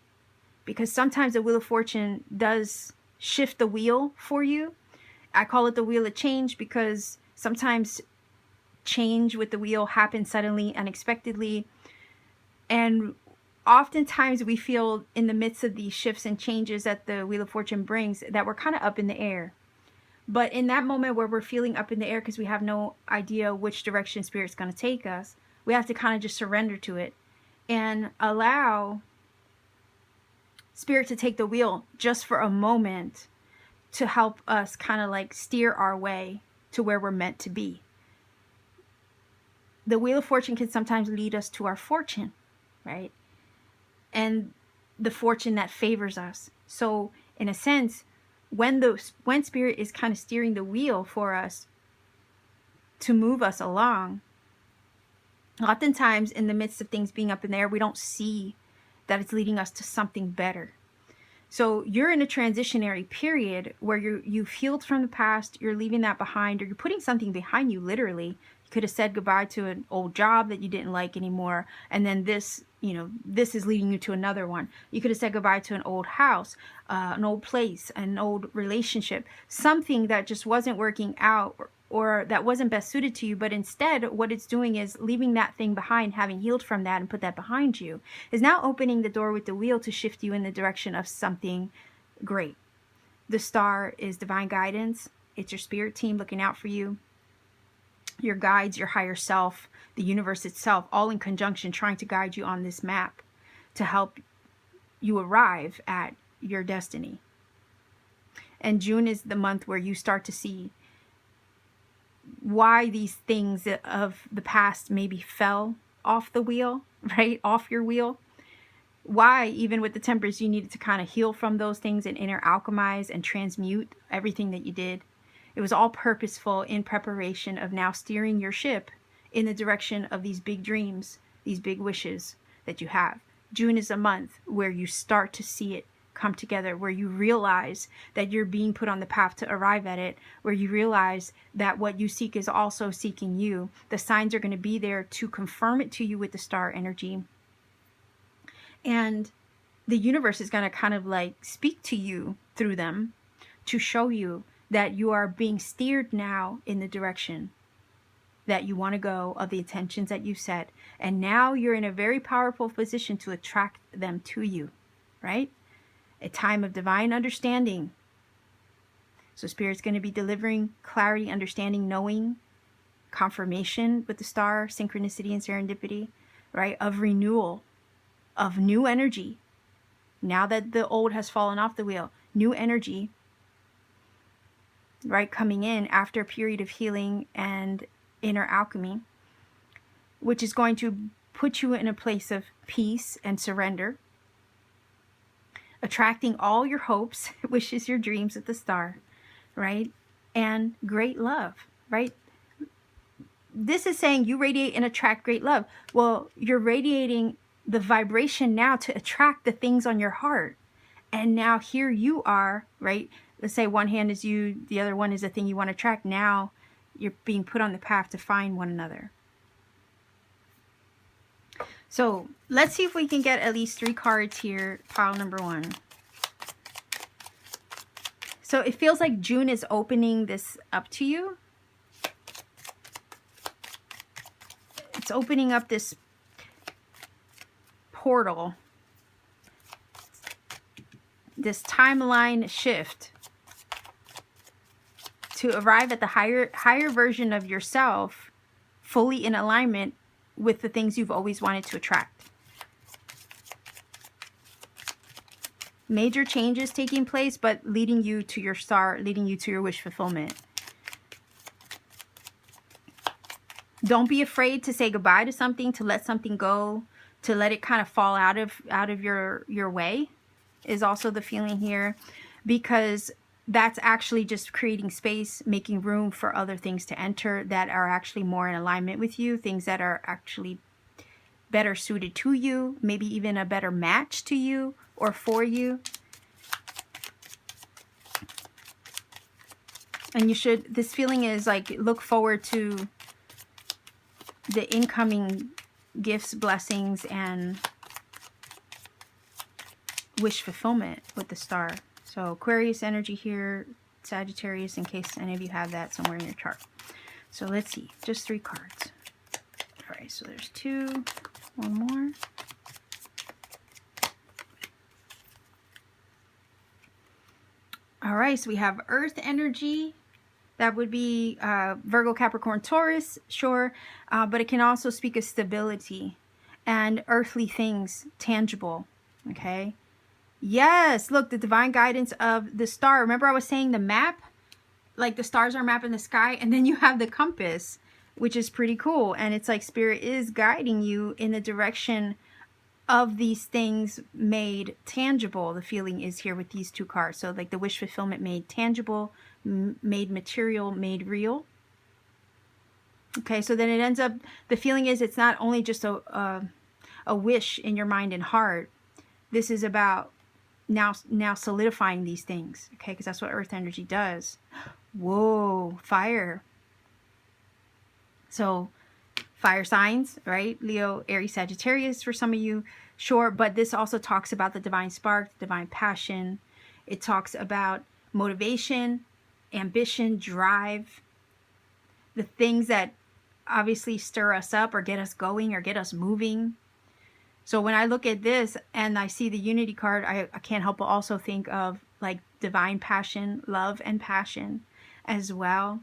Because sometimes the Wheel of Fortune does shift the wheel for you. I call it the wheel of change because sometimes change with the wheel happens suddenly, unexpectedly. And oftentimes we feel in the midst of these shifts and changes that the Wheel of Fortune brings that we're kind of up in the air. But in that moment where we're feeling up in the air because we have no idea which direction Spirit's going to take us, we have to kind of just surrender to it and allow Spirit to take the wheel just for a moment to help us kind of like steer our way to where we're meant to be. The Wheel of Fortune can sometimes lead us to our fortune, right? And the fortune that favors us. So in a sense, when Spirit is kind of steering the wheel for us to move us along, oftentimes in the midst of things being up in the air, we don't see that it's leading us to something better. So you're in a transitionary period where you've healed from the past, you're leaving that behind, or you're putting something behind you, literally. You could have said goodbye to an old job that you didn't like anymore, and then this is leading you to another one. You could have said goodbye to an old house, an old place, an old relationship, something that just wasn't working out, or that wasn't best suited to you, but instead what it's doing is leaving that thing behind, having healed from that and put that behind you, is now opening the door with the wheel to shift you in the direction of something great. The star is divine guidance. It's your spirit team looking out for you, your guides, your higher self, the universe itself, all in conjunction, trying to guide you on this map to help you arrive at your destiny. And June is the month where you start to see why these things of the past maybe fell off the wheel, right? Off your wheel. Why, even with the Temperance, you needed to kind of heal from those things and inner alchemize and transmute everything that you did. It was all purposeful in preparation of now steering your ship in the direction of these big dreams, these big wishes that you have. June is a month where you start to see it come together, where you realize that you're being put on the path to arrive at it, where you realize that what you seek is also seeking you. The signs are going to be there to confirm it to you with the star energy. And the universe is going to kind of like speak to you through them to show you that you are being steered now in the direction that you want to go, of the intentions that you set. And now you're in a very powerful position to attract them to you, right? A time of divine understanding. So Spirit's going to be delivering clarity, understanding, knowing, confirmation with the star, synchronicity and serendipity, right? Of renewal, of new energy. Now that the old has fallen off the wheel, new energy, right? Coming in after a period of healing and inner alchemy, which is going to put you in a place of peace and surrender. Attracting all your hopes, wishes, your dreams with the star, right? And great love, right? This is saying you radiate and attract great love. Well, you're radiating the vibration now to attract the things on your heart. And now here you are, right? Let's say one hand is you, the other one is the thing you want to attract. Now you're being put on the path to find one another. So let's see if we can get at least 3 cards here, pile number 1. So it feels like June is opening this up to you. It's opening up this portal, this timeline shift to arrive at the higher version of yourself, fully in alignment with the things you've always wanted to attract. Major changes taking place, but leading you to your star, leading you to your wish fulfillment. Don't be afraid to say goodbye to something, to let something go, to let it kind of fall out of your way, is also the feeling here, because that's actually just creating space, making room for other things to enter that are actually more in alignment with you, things that are actually better suited to you, maybe even a better match to you or for you. And you should, this feeling is like, look forward to the incoming gifts, blessings, and wish fulfillment with the star. So So Aquarius energy here, Sagittarius, in case any of you have that somewhere in your chart. So let's see, just 3 cards. All right, so there's 2, one more. All right, so we have Earth energy. That would be Virgo, Capricorn, Taurus, sure. But it can also speak of stability and earthly things, tangible, okay? Yes, look, the divine guidance of the star. Remember I was saying the map? Like the stars are a map in the sky, and then you have the compass, which is pretty cool. And it's like Spirit is guiding you in the direction of these things made tangible. The feeling is here with these 2 cards. So like the wish fulfillment made tangible, made material, made real. Okay, so then it ends up, the feeling is it's not only just a wish in your mind and heart. This is about now solidifying these things, okay, because that's what Earth energy does. Whoa, fire. So fire signs, right? Leo, Aries, Sagittarius for some of you, sure. But this also talks about the divine spark, divine passion. It talks about motivation, ambition, drive, the things that obviously stir us up or get us going or get us moving. So when I look at this and I see the Unity card, I can't help but also think of like divine passion, love and passion as well.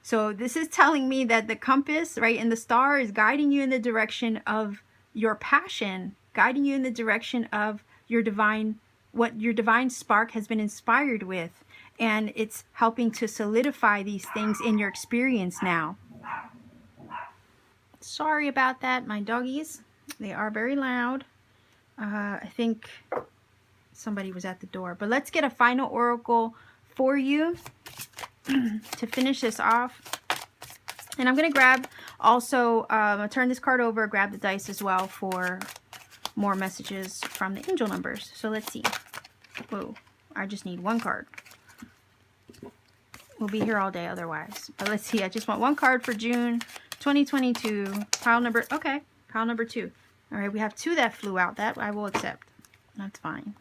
So this is telling me that the compass, right, and the star is guiding you in the direction of your passion, guiding you in the direction of your divine, what your divine spark has been inspired with. And it's helping to solidify these things in your experience now. Sorry about that, my doggies. They are very loud. I think somebody was at the door. But let's get a final oracle for you to finish this off. And I'm going to grab also, I'll turn this card over, grab the dice as well for more messages from the angel numbers. So let's see. Whoa, I just need 1 card. We'll be here all day otherwise. But let's see, I just want 1 card for June 2022. Pile number, okay, pile number 2. All right, we have 2 that flew out. That I will accept. That's fine.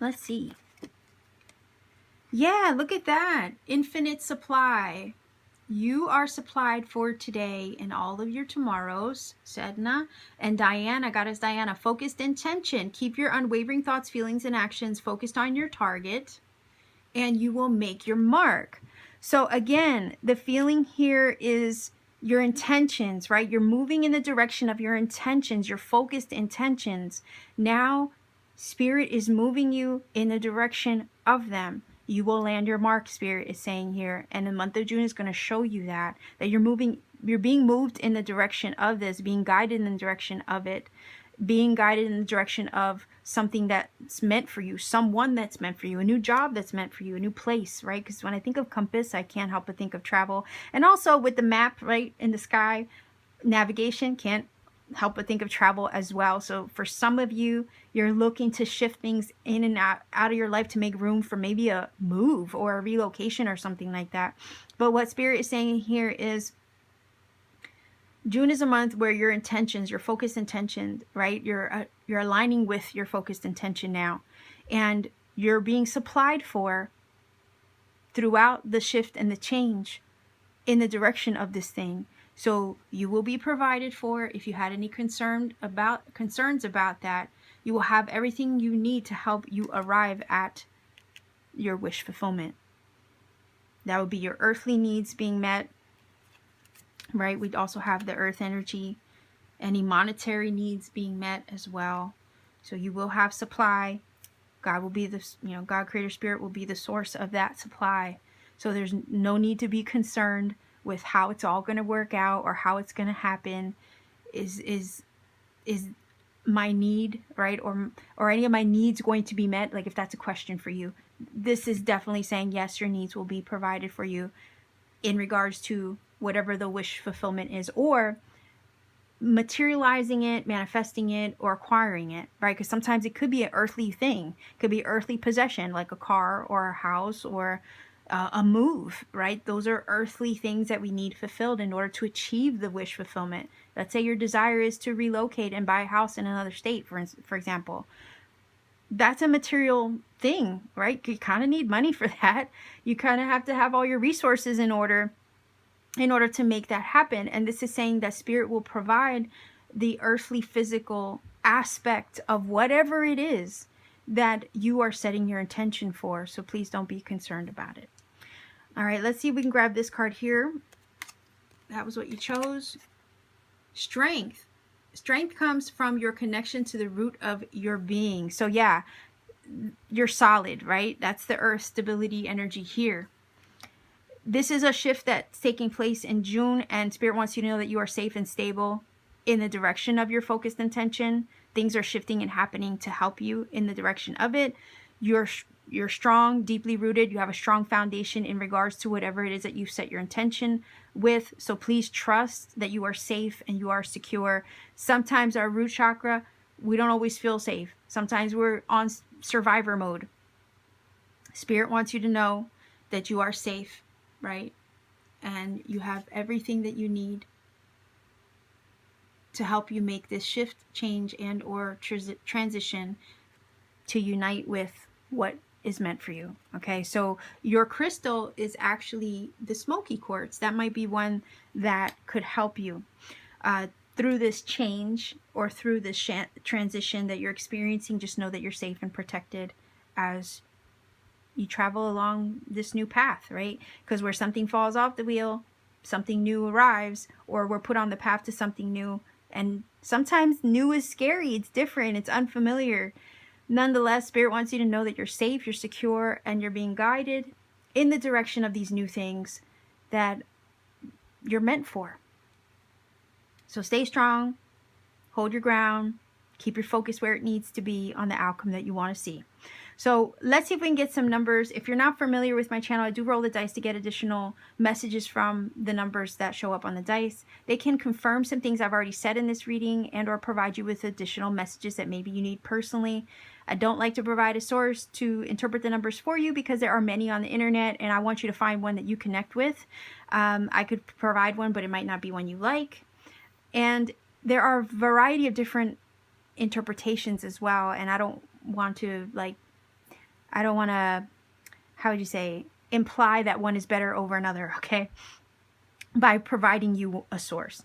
Let's see. Yeah, look at that. Infinite supply. You are supplied for today and all of your tomorrows. Sedna and Diana, Goddess Diana, focused intention. Keep your unwavering thoughts, feelings, and actions focused on your target, and you will make your mark. So again, the feeling here is your intentions, right? You're moving in the direction of your intentions, your focused intentions. Now, Spirit is moving you in the direction of them. You will land your mark, Spirit is saying here. And the month of June is going to show you that you're moving, you're being moved in the direction of this, being guided in the direction of it, being guided in the direction of something that's meant for you, someone that's meant for you, a new job that's meant for you, a new place, right? Because when I think of compass, I can't help but think of travel. And also with the map, right, in the sky, navigation, can't help but think of travel as well. So for some of you, you're looking to shift things in and out of your life to make room for maybe a move or a relocation or something like that. But what Spirit is saying here is June is a month where your intentions, your focused intention, right? You're aligning with your focused intention now, and you're being supplied for throughout the shift and the change in the direction of this thing. So you will be provided for. If you had any concerns about that, you will have everything you need to help you arrive at your wish fulfillment. That would be your earthly needs being met, right? We'd also have the earth energy, any monetary needs being met as well. So you will have supply. God will be the, God, Creator, Spirit will be the source of that supply. So there's no need to be concerned with how it's all going to work out or how it's going to happen. Is my need, right, or any of my needs going to be met? Like, if that's a question for you, this is definitely saying yes, your needs will be provided for you in regards to whatever the wish fulfillment is, or materializing it, manifesting it, or acquiring it, right? Because sometimes it could be an earthly thing, it could be earthly possession, like a car or a house or a move, right? Those are earthly things that we need fulfilled in order to achieve the wish fulfillment. Let's say your desire is to relocate and buy a house in another state, for example. that's a material thing, right? You kind of need money for that. You kind of have to have all your resources in order to make that happen. And this is saying that spirit will provide the earthly physical aspect of whatever it is that you are setting your intention for. So please don't be concerned about it. All right, let's see if we can grab this card here. That was what you chose. Strength. Strength comes from your connection to the root of your being. So yeah, you're solid, right? That's the earth stability energy here. This is a shift that's taking place in June, and Spirit wants you to know that you are safe and stable in the direction of your focused intention. Things are shifting and happening to help you in the direction of it. You're strong, deeply rooted. You have a strong foundation in regards to whatever it is that you set your intention with. So please trust that you are safe and you are secure. Sometimes our root chakra, we don't always feel safe. Sometimes we're on survivor mode. Spirit wants you to know that you are safe, right? And you have everything that you need to help you make this shift, change, and or transition to unite with what is meant for you. Okay, so your crystal is actually the smoky quartz. That might be one that could help you through this change or through this transition that you're experiencing. Just know that you're safe and protected as you travel along this new path, right? Because where something falls off the wheel, something new arrives, or we're put on the path to something new. And sometimes new is scary. It's different. It's unfamiliar. Nonetheless, Spirit wants you to know that you're safe, you're secure, and you're being guided in the direction of these new things that you're meant for. So stay strong, hold your ground, keep your focus where it needs to be on the outcome that you want to see. So let's see if we can get some numbers. If you're not familiar with my channel, I do roll the dice to get additional messages from the numbers that show up on the dice. They can confirm some things I've already said in this reading and or provide you with additional messages that maybe you need personally. I don't like to provide a source to interpret the numbers for you because there are many on the internet and I want you to find one that you connect with. I could provide one, but it might not be one you like. And there are a variety of different interpretations as well. And I don't want to how would you say, imply that one is better over another, okay? By providing you a source.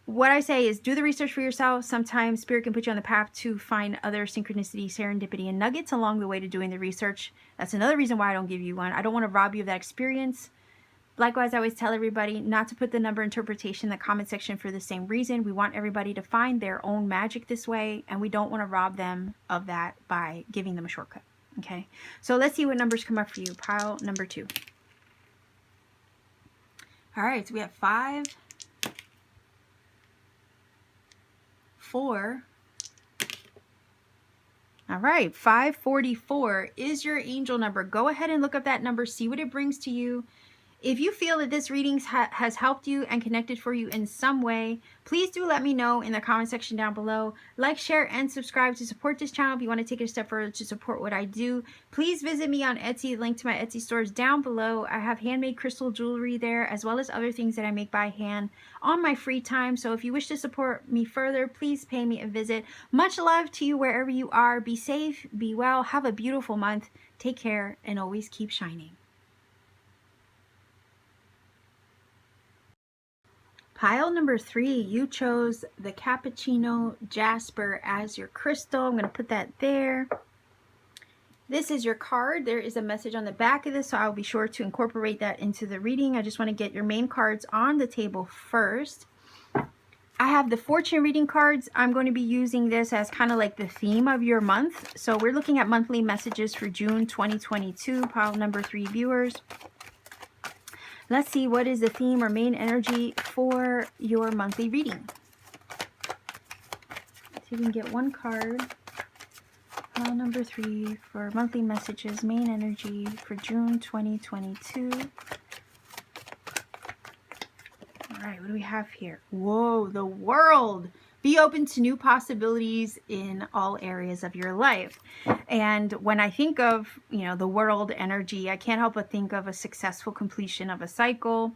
What I say is do the research for yourself. Sometimes Spirit can put you on the path to find other synchronicity, serendipity, and nuggets along the way to doing the research. That's another reason why I don't give you one. I don't want to rob you of that experience. Likewise, I always tell everybody not to put the number interpretation in the comment section for the same reason. We want everybody to find their own magic this way, and we don't want to rob them of that by giving them a shortcut. Okay, so let's see what numbers come up for you. Pile number 2. All right, so we have 5, 4. All right, 544 is your angel number. Go ahead and look up that number, see what it brings to you. If you feel that this reading has helped you and connected for you in some way, please do let me know in the comment section down below. Like, share, and subscribe to support this channel if you want to take it a step further to support what I do. Please visit me on Etsy. The link to my Etsy store is down below. I have handmade crystal jewelry there as well as other things that I make by hand on my free time. So if you wish to support me further, please pay me a visit. Much love to you wherever you are. Be safe, be well, have a beautiful month. Take care, and always keep shining. Pile number 3, you chose the Cappuccino Jasper as your crystal. I'm going to put that there. This is your card. There is a message on the back of this, so I'll be sure to incorporate that into the reading. I just want to get your main cards on the table first. I have the fortune reading cards. I'm going to be using this as kind of like the theme of your month. So we're looking at monthly messages for June 2022, pile number 3 viewers. Let's see what is the theme or main energy for your monthly reading. Let's see if we can get one card. Pile number 3 for monthly messages, main energy for June 2022. All right, what do we have here? Whoa, the World. Be open to new possibilities in all areas of your life. And when I think of, the World energy, I can't help but think of a successful completion of a cycle,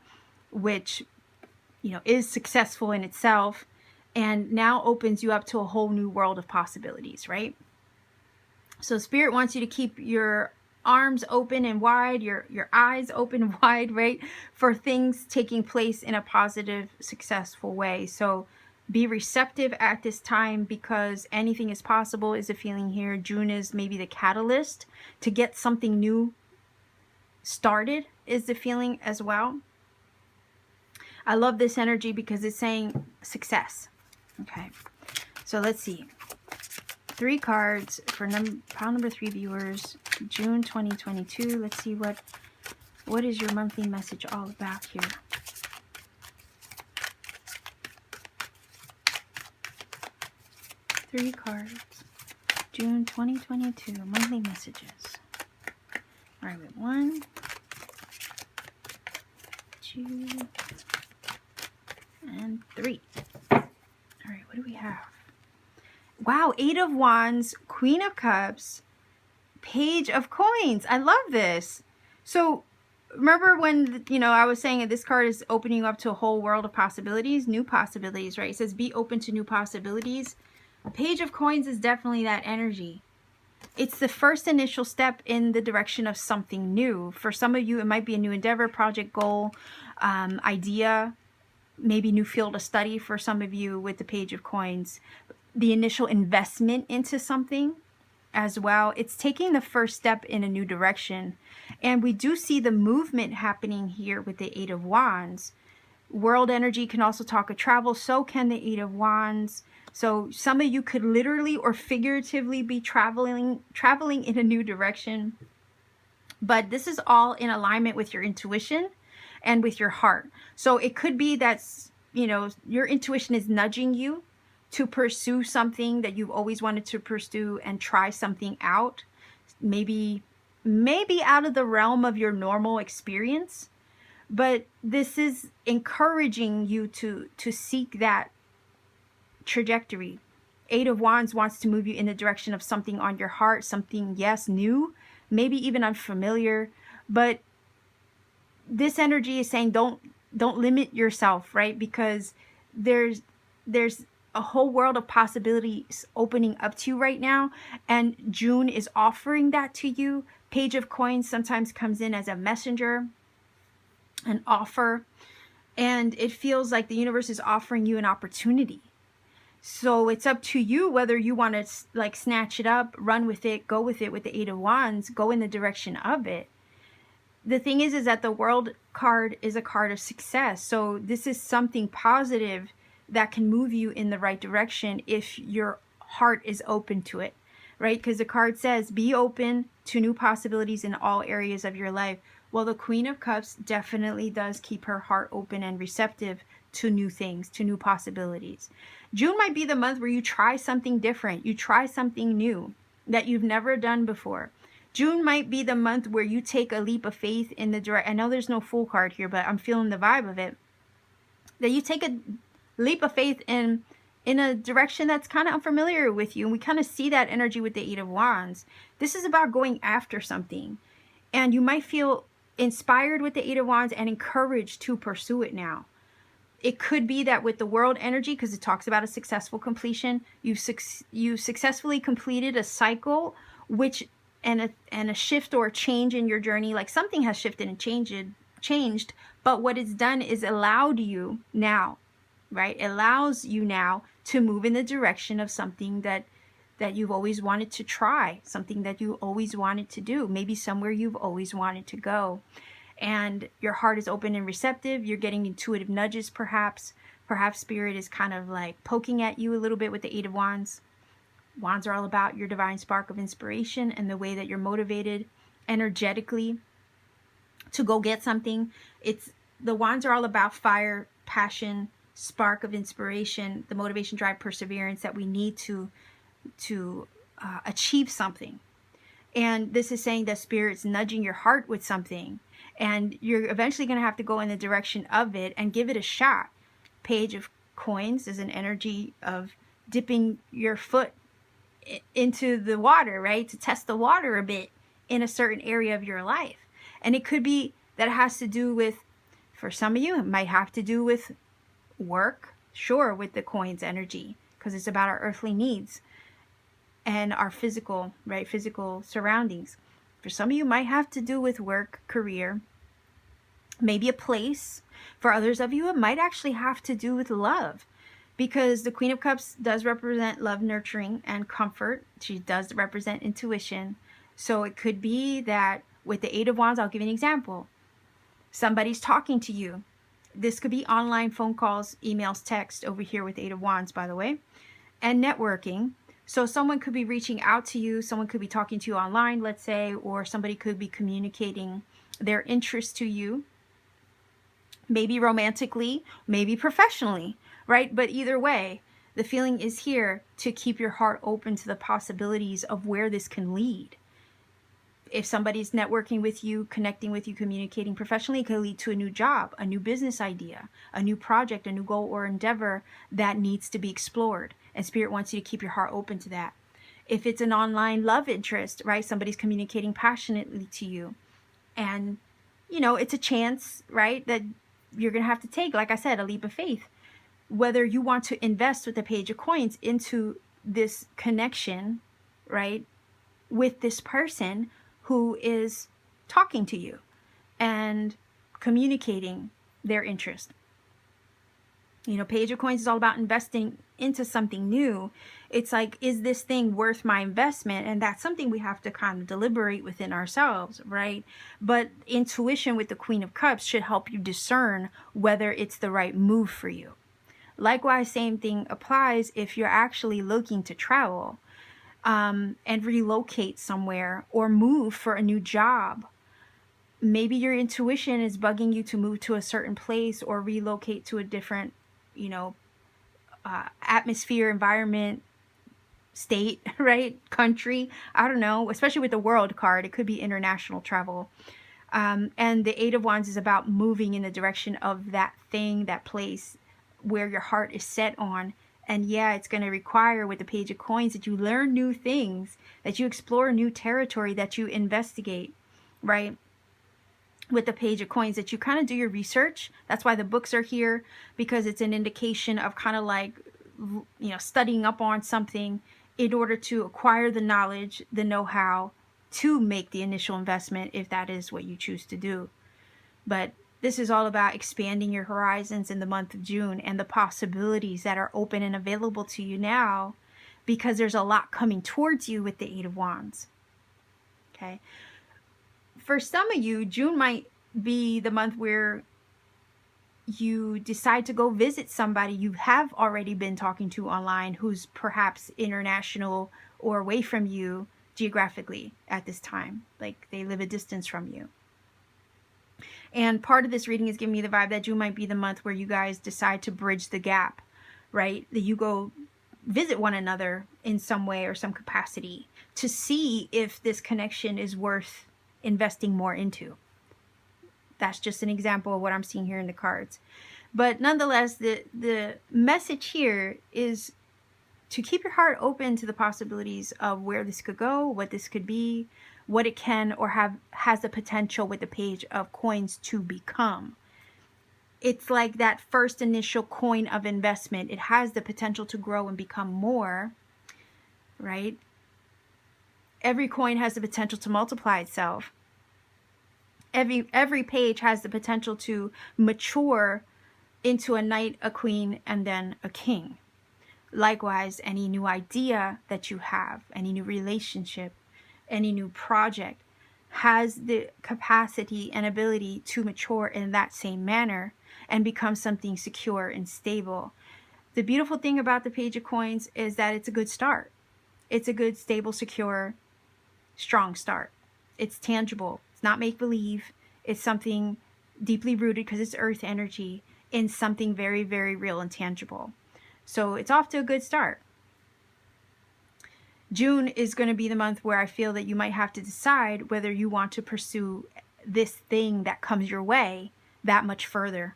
which, is successful in itself and now opens you up to a whole new world of possibilities, right? So Spirit wants you to keep your arms open and wide, your eyes open and wide, right? For things taking place in a positive, successful way. So be receptive at this time, because anything is possible is a feeling here. June is maybe the catalyst to get something new started, is the feeling as well. I love this energy because it's saying success. Okay, so let's see. 3 cards for pile number 3 viewers, June 2022. Let's see what is your monthly message all about here. Three cards, June 2022, monthly messages. All right, we have 1, 2, and 3. All right, what do we have? Wow, 8 of Wands, Queen of Cups, Page of Coins. I love this. So remember when, you know, I was saying that this card is opening you up to a whole world of possibilities, new possibilities, right? It says be open to new possibilities. Page of Coins is definitely that energy. It's the first initial step in the direction of something new. For some of you, it might be a new endeavor, project, goal, idea, maybe new field of study for some of you with the Page of Coins. The initial investment into something as well. It's taking the first step in a new direction. And we do see the movement happening here with the 8 of Wands. World energy can also talk of travel. So can the 8 of Wands. So some of you could literally or figuratively be traveling in a new direction. But this is all in alignment with your intuition and with your heart. So it could be that, you know, your intuition is nudging you to pursue something that you've always wanted to pursue and try something out. Maybe out of the realm of your normal experience. But this is encouraging you to seek that trajectory. 8 of Wands wants to move you in the direction of something on your heart, something, yes, new, maybe even unfamiliar. But this energy is saying don't limit yourself, right? Because there's a whole world of possibilities opening up to you right now, and June is offering that to you. Page of Coins sometimes comes in as a messenger, an offer, and it feels like the universe is offering you an opportunity. So it's up to you whether you want to like snatch it up, run with it, go with it with the 8 of Wands, go in the direction of it. The thing is that the World card is a card of success. So this is something positive that can move you in the right direction if your heart is open to it, right? Because the card says be open to new possibilities in all areas of your life. Well, the Queen of Cups definitely does keep her heart open and receptive to new things, to new possibilities. June might be the month where you try something different. You try something new that you've never done before. June might be the month where you take a leap of faith in the direct. I know there's no full card here, but I'm feeling the vibe of it. That you take a leap of faith in a direction that's kind of unfamiliar with you. And we kind of see that energy with the 8 of Wands. This is about going after something. And you might feel inspired with the 8 of Wands and encouraged to pursue it now. It could be that with the World energy, because it talks about a successful completion, you successfully completed a cycle, which and a shift or a change in your journey, like something has shifted and changed, but what it's done is allowed you now, right? It allows you now to move in the direction of something that you've always wanted to try, something that you always wanted to do, maybe somewhere you've always wanted to go. And your heart is open and receptive. You're getting intuitive nudges, perhaps. Perhaps Spirit is kind of like poking at you a little bit with the 8 of Wands. Wands are all about your divine spark of inspiration and the way that you're motivated energetically to go get something. The Wands are all about fire, passion, spark of inspiration, the motivation, drive, perseverance that we need to achieve something. And this is saying that Spirit's nudging your heart with something. And you're eventually going to have to go in the direction of it and give it a shot. Page of Coins is an energy of dipping your foot into the water, right? To test the water a bit in a certain area of your life. And it could be that it has to do with, for some of you, it might have to do with work. Sure, with the Coins energy, because it's about our earthly needs. and our physical, right, physical surroundings. For some of you, might have to do with work, career, maybe a place. For others of you, it might actually have to do with love, because the Queen of Cups does represent love, nurturing, and comfort. She does represent intuition. So it could be that with the Eight of Wands, I'll give you an example. Somebody's talking to you. This could be online, phone calls, emails, text, over here with Eight of Wands, by the way, and networking. So someone could be reaching out to you. Someone could be talking to you online, let's say, or somebody could be communicating their interest to you, maybe romantically, maybe professionally, right? But either way, the feeling is here to keep your heart open to the possibilities of where this can lead. If somebody's networking with you, connecting with you, communicating professionally, it could lead to a new job, a new business idea, a new project, a new goal or endeavor that needs to be explored. And Spirit wants you to keep your heart open to that. If it's an online love interest, right? Somebody's communicating passionately to you. And, you know, it's a chance, right, that you're going to have to take, like I said, a leap of faith. Whether you want to invest with the Page of Coins into this connection, right, with this person who is talking to you and communicating their interest. You know, Page of Coins is all about investing into something new. It's like, is this thing worth my investment? And that's something we have to kind of deliberate within ourselves, right? But intuition with the Queen of Cups should help you discern whether it's the right move for you. Likewise, same thing applies if you're actually looking to travel and relocate somewhere or move for a new job. Maybe your intuition is bugging you to move to a certain place or relocate to a different, you know, atmosphere, environment, state, right? Country. I don't know, especially with the World card, it could be international travel. And the Eight of Wands is about moving in the direction of that thing, that place where your heart is set on. And yeah, it's going to require with the Page of Coins that you learn new things, that you explore new territory, that you investigate, right? With the Page of Coins, that you kind of do your research. That's why the books are here, because it's an indication of kind of like, you know, studying up on something in order to acquire the knowledge, the know-how to make the initial investment, if that is what you choose to do. But this is all about expanding your horizons in the month of June and the possibilities that are open and available to you now, because there's a lot coming towards you with the Eight of Wands. Okay. For some of you, June might be the month where you decide to go visit somebody you have already been talking to online who's perhaps international or away from you geographically at this time. Like they live a distance from you. And part of this reading is giving me the vibe that June might be the month where you guys decide to bridge the gap, right? That you go visit one another in some way or some capacity to see if this connection is worth investing more into. That's just an example of what I'm seeing here in the cards. But nonetheless, the message here is to keep your heart open to the possibilities of where this could go, what this could be, what it can or has the potential with the Page of Coins to become. It's like that first initial coin of investment. It has the potential to grow and become more, right? Every coin has the potential to multiply itself. Every page has the potential to mature into a knight, a queen, and then a king. Likewise, any new idea that you have, any new relationship, any new project has the capacity and ability to mature in that same manner and become something secure and stable. The beautiful thing about the Page of Coins is that it's a good start. It's a good, stable, secure, strong start. It's tangible. It's not make-believe. It's something deeply rooted, because it's earth energy, in something very, very real and tangible. So it's off to a good start. June is going to be the month where I feel that you might have to decide whether you want to pursue this thing that comes your way that much further.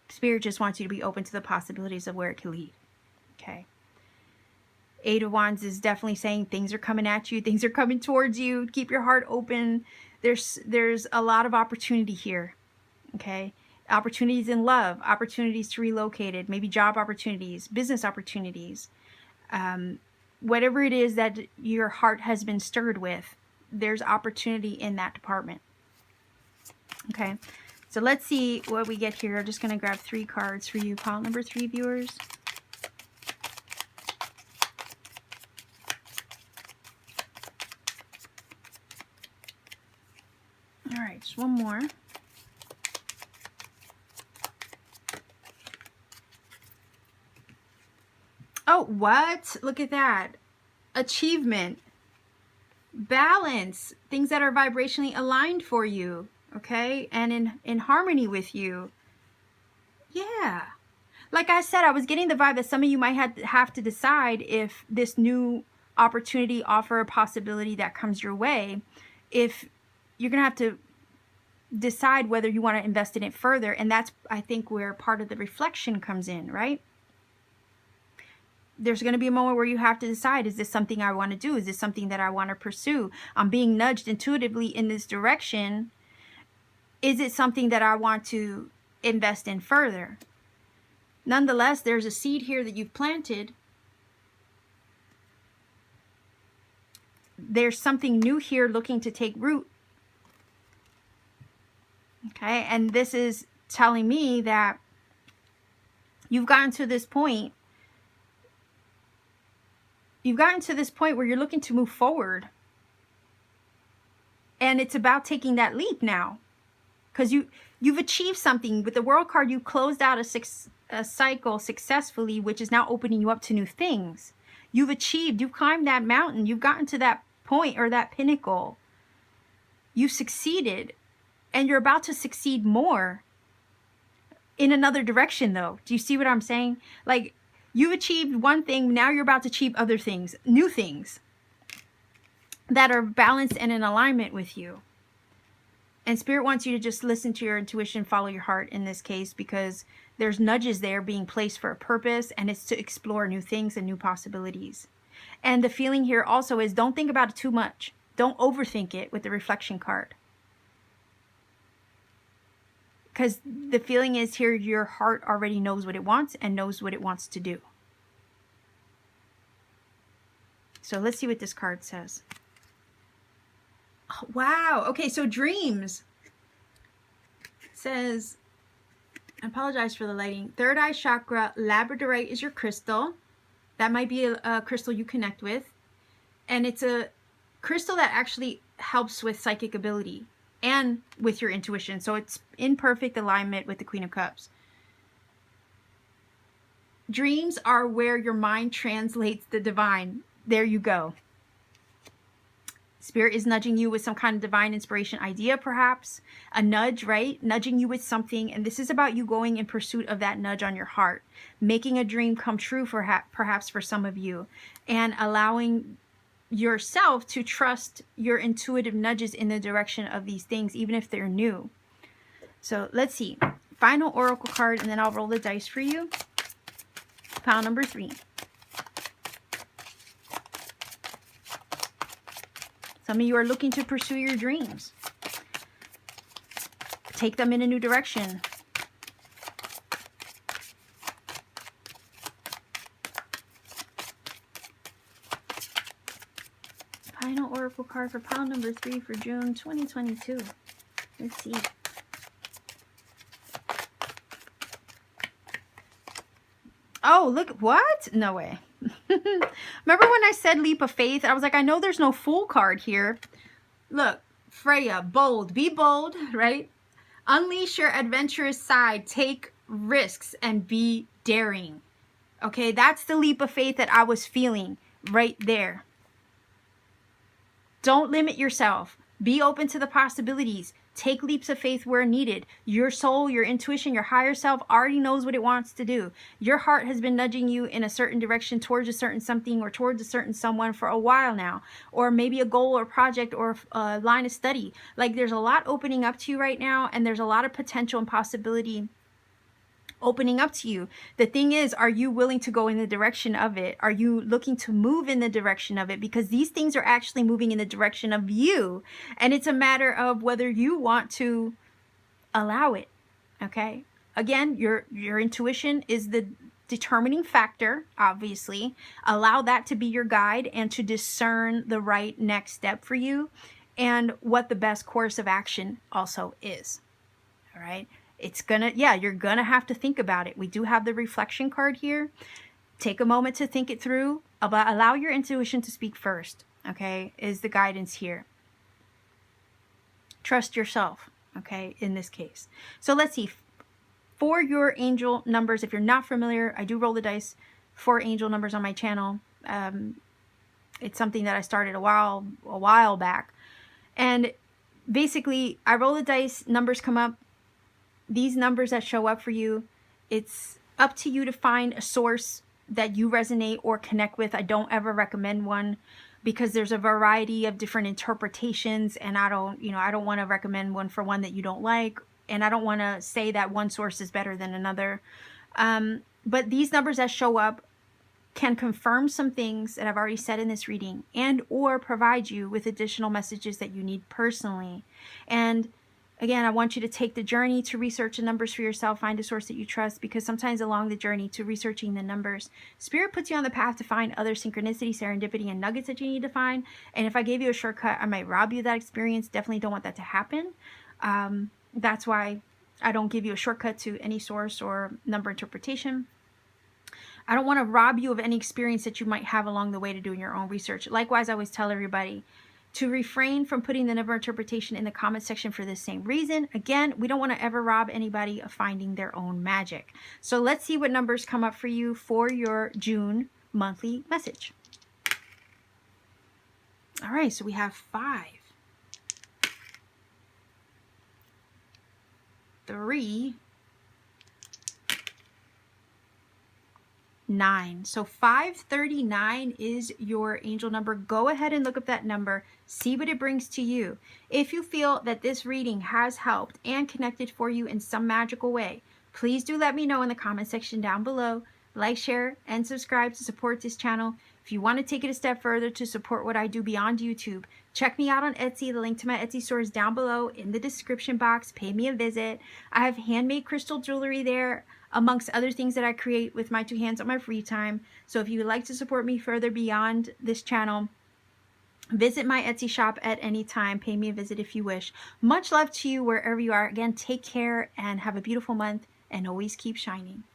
Spirit just wants you to be open to the possibilities of where it can lead. Okay. Eight of Wands is definitely saying things are coming at you. Things are coming towards you. Keep your heart open. There's a lot of opportunity here. Okay. Opportunities in love, opportunities to relocate it, maybe job opportunities, business opportunities. whatever it is that your heart has been stirred with, there's opportunity in that department. Okay, so let's see what we get here. I'm just going to grab 3 cards for you, pile number 3 viewers. All right, just one more. Oh, what? Look at that. Achievement. Balance. Things that are vibrationally aligned for you. Okay? And in harmony with you. Yeah. Like I said, I was getting the vibe that some of you might have to decide if this new opportunity, offer, or possibility that comes your way, if you're going to have to decide whether you want to invest in it further. And that's, I think, where part of the reflection comes in, right? There's going to be a moment where you have to decide, is this something I want to do? Is this something that I want to pursue? I'm being nudged intuitively in this direction. Is it something that I want to invest in further? Nonetheless, there's a seed here that you've planted. There's something new here looking to take root. Okay, and this is telling me that you've gotten to this point. You've gotten to this point where you're looking to move forward. And it's about taking that leap now. Because you've achieved something. With the World card, you closed out a cycle successfully, which is now opening you up to new things. You've achieved, you've climbed that mountain. You've gotten to that point or that pinnacle. You've succeeded. And you're about to succeed more. In another direction, though. Do you see what I'm saying? Like, you've achieved one thing, now you're about to achieve other things, new things that are balanced and in alignment with you. And Spirit wants you to just listen to your intuition, follow your heart in this case, because there's nudges there being placed for a purpose, and it's to explore new things and new possibilities. And the feeling here also is, don't think about it too much. Don't overthink it with the reflection card. Because the feeling is here, your heart already knows what it wants and knows what it wants to do. So let's see what this card says. Oh, wow. Okay, so dreams. It says, I apologize for the lighting. Third eye chakra, labradorite is your crystal. That might be a crystal you connect with. And it's a crystal that actually helps with psychic ability and with your intuition. So it's in perfect alignment with the Queen of Cups. Dreams are where your mind translates the divine. There you go. Spirit is nudging you with some kind of divine inspiration idea, perhaps. A nudge, right? Nudging you with something. And this is about you going in pursuit of that nudge on your heart. Making a dream come true, perhaps for some of you. And allowing yourself to trust your intuitive nudges in the direction of these things, even if they're new. So let's see. Final oracle card, and then I'll roll the dice for you. Pile number 3. Some of you are looking to pursue your dreams. Take them in a new direction. Final oracle card for pile number 3 for June 2022. Let's see. Oh, look, what? No way. Remember when I said leap of faith? I was like, I know there's no Fool card here. Look, Freya, bold. Be bold, right? Unleash your adventurous side. Take risks and be daring. Okay, that's the leap of faith that I was feeling right there. Don't limit yourself. Be open to the possibilities. Take leaps of faith where needed. Your soul, your intuition, your higher self already knows what it wants to do. Your heart has been nudging you in a certain direction towards a certain something or towards a certain someone for a while now. Or maybe a goal or project or a line of study. Like, there's a lot opening up to you right now, and there's a lot of potential and possibility opening up to you. The thing is, are you willing to go in the direction of it? Are you looking to move in the direction of it? Because these things are actually moving in the direction of you. And it's a matter of whether you want to allow it. Okay? Again, your intuition is the determining factor, obviously. Allow that to be your guide and to discern the right next step for you and what the best course of action also is. All right. You're gonna have to think about it. We do have the reflection card here. Take a moment to think it through. Allow your intuition to speak first, okay, is the guidance here. Trust yourself, okay, in this case. So let's see. For your angel numbers, if you're not familiar, I do roll the dice for angel numbers on my channel. It's something that I started a while back. And basically, I roll the dice, numbers come up. These numbers that show up for you, it's up to you to find a source that you resonate or connect with. I don't ever recommend one because there's a variety of different interpretations, and I don't want to recommend one for one that you don't like, and I don't want to say that one source is better than another. But these numbers that show up can confirm some things that I've already said in this reading, and or provide you with additional messages that you need personally. And again, I want you to take the journey to research the numbers for yourself. Find a source that you trust, because sometimes along the journey to researching the numbers, Spirit puts you on the path to find other synchronicity, serendipity, and nuggets that you need to find. And if I gave you a shortcut, I might rob you of that experience. Definitely don't want that to happen. That's why I don't give you a shortcut to any source or number interpretation. I don't want to rob you of any experience that you might have along the way to doing your own research. Likewise, I always tell everybody to refrain from putting the number interpretation in the comment section for the same reason. Again, we don't want to ever rob anybody of finding their own magic. So let's see what numbers come up for you for your June monthly message. All right, so we have 5, 3, 9. So 539 is your angel number. Go ahead and look up that number. See what it brings to you. If you feel that this reading has helped and connected for you in some magical way, please do let me know in the comment section down below. Like, share, and subscribe to support this channel. If you want to take it a step further to support what I do beyond YouTube, check me out on Etsy. The link to my Etsy store is down below in the description box. Pay me a visit. I have handmade crystal jewelry there, amongst other things that I create with my 2 hands on my free time. So if you would like to support me further beyond this channel, visit my Etsy shop at any time. Pay me a visit if you wish. Much love to you wherever you are. Again, take care and have a beautiful month, and always keep shining.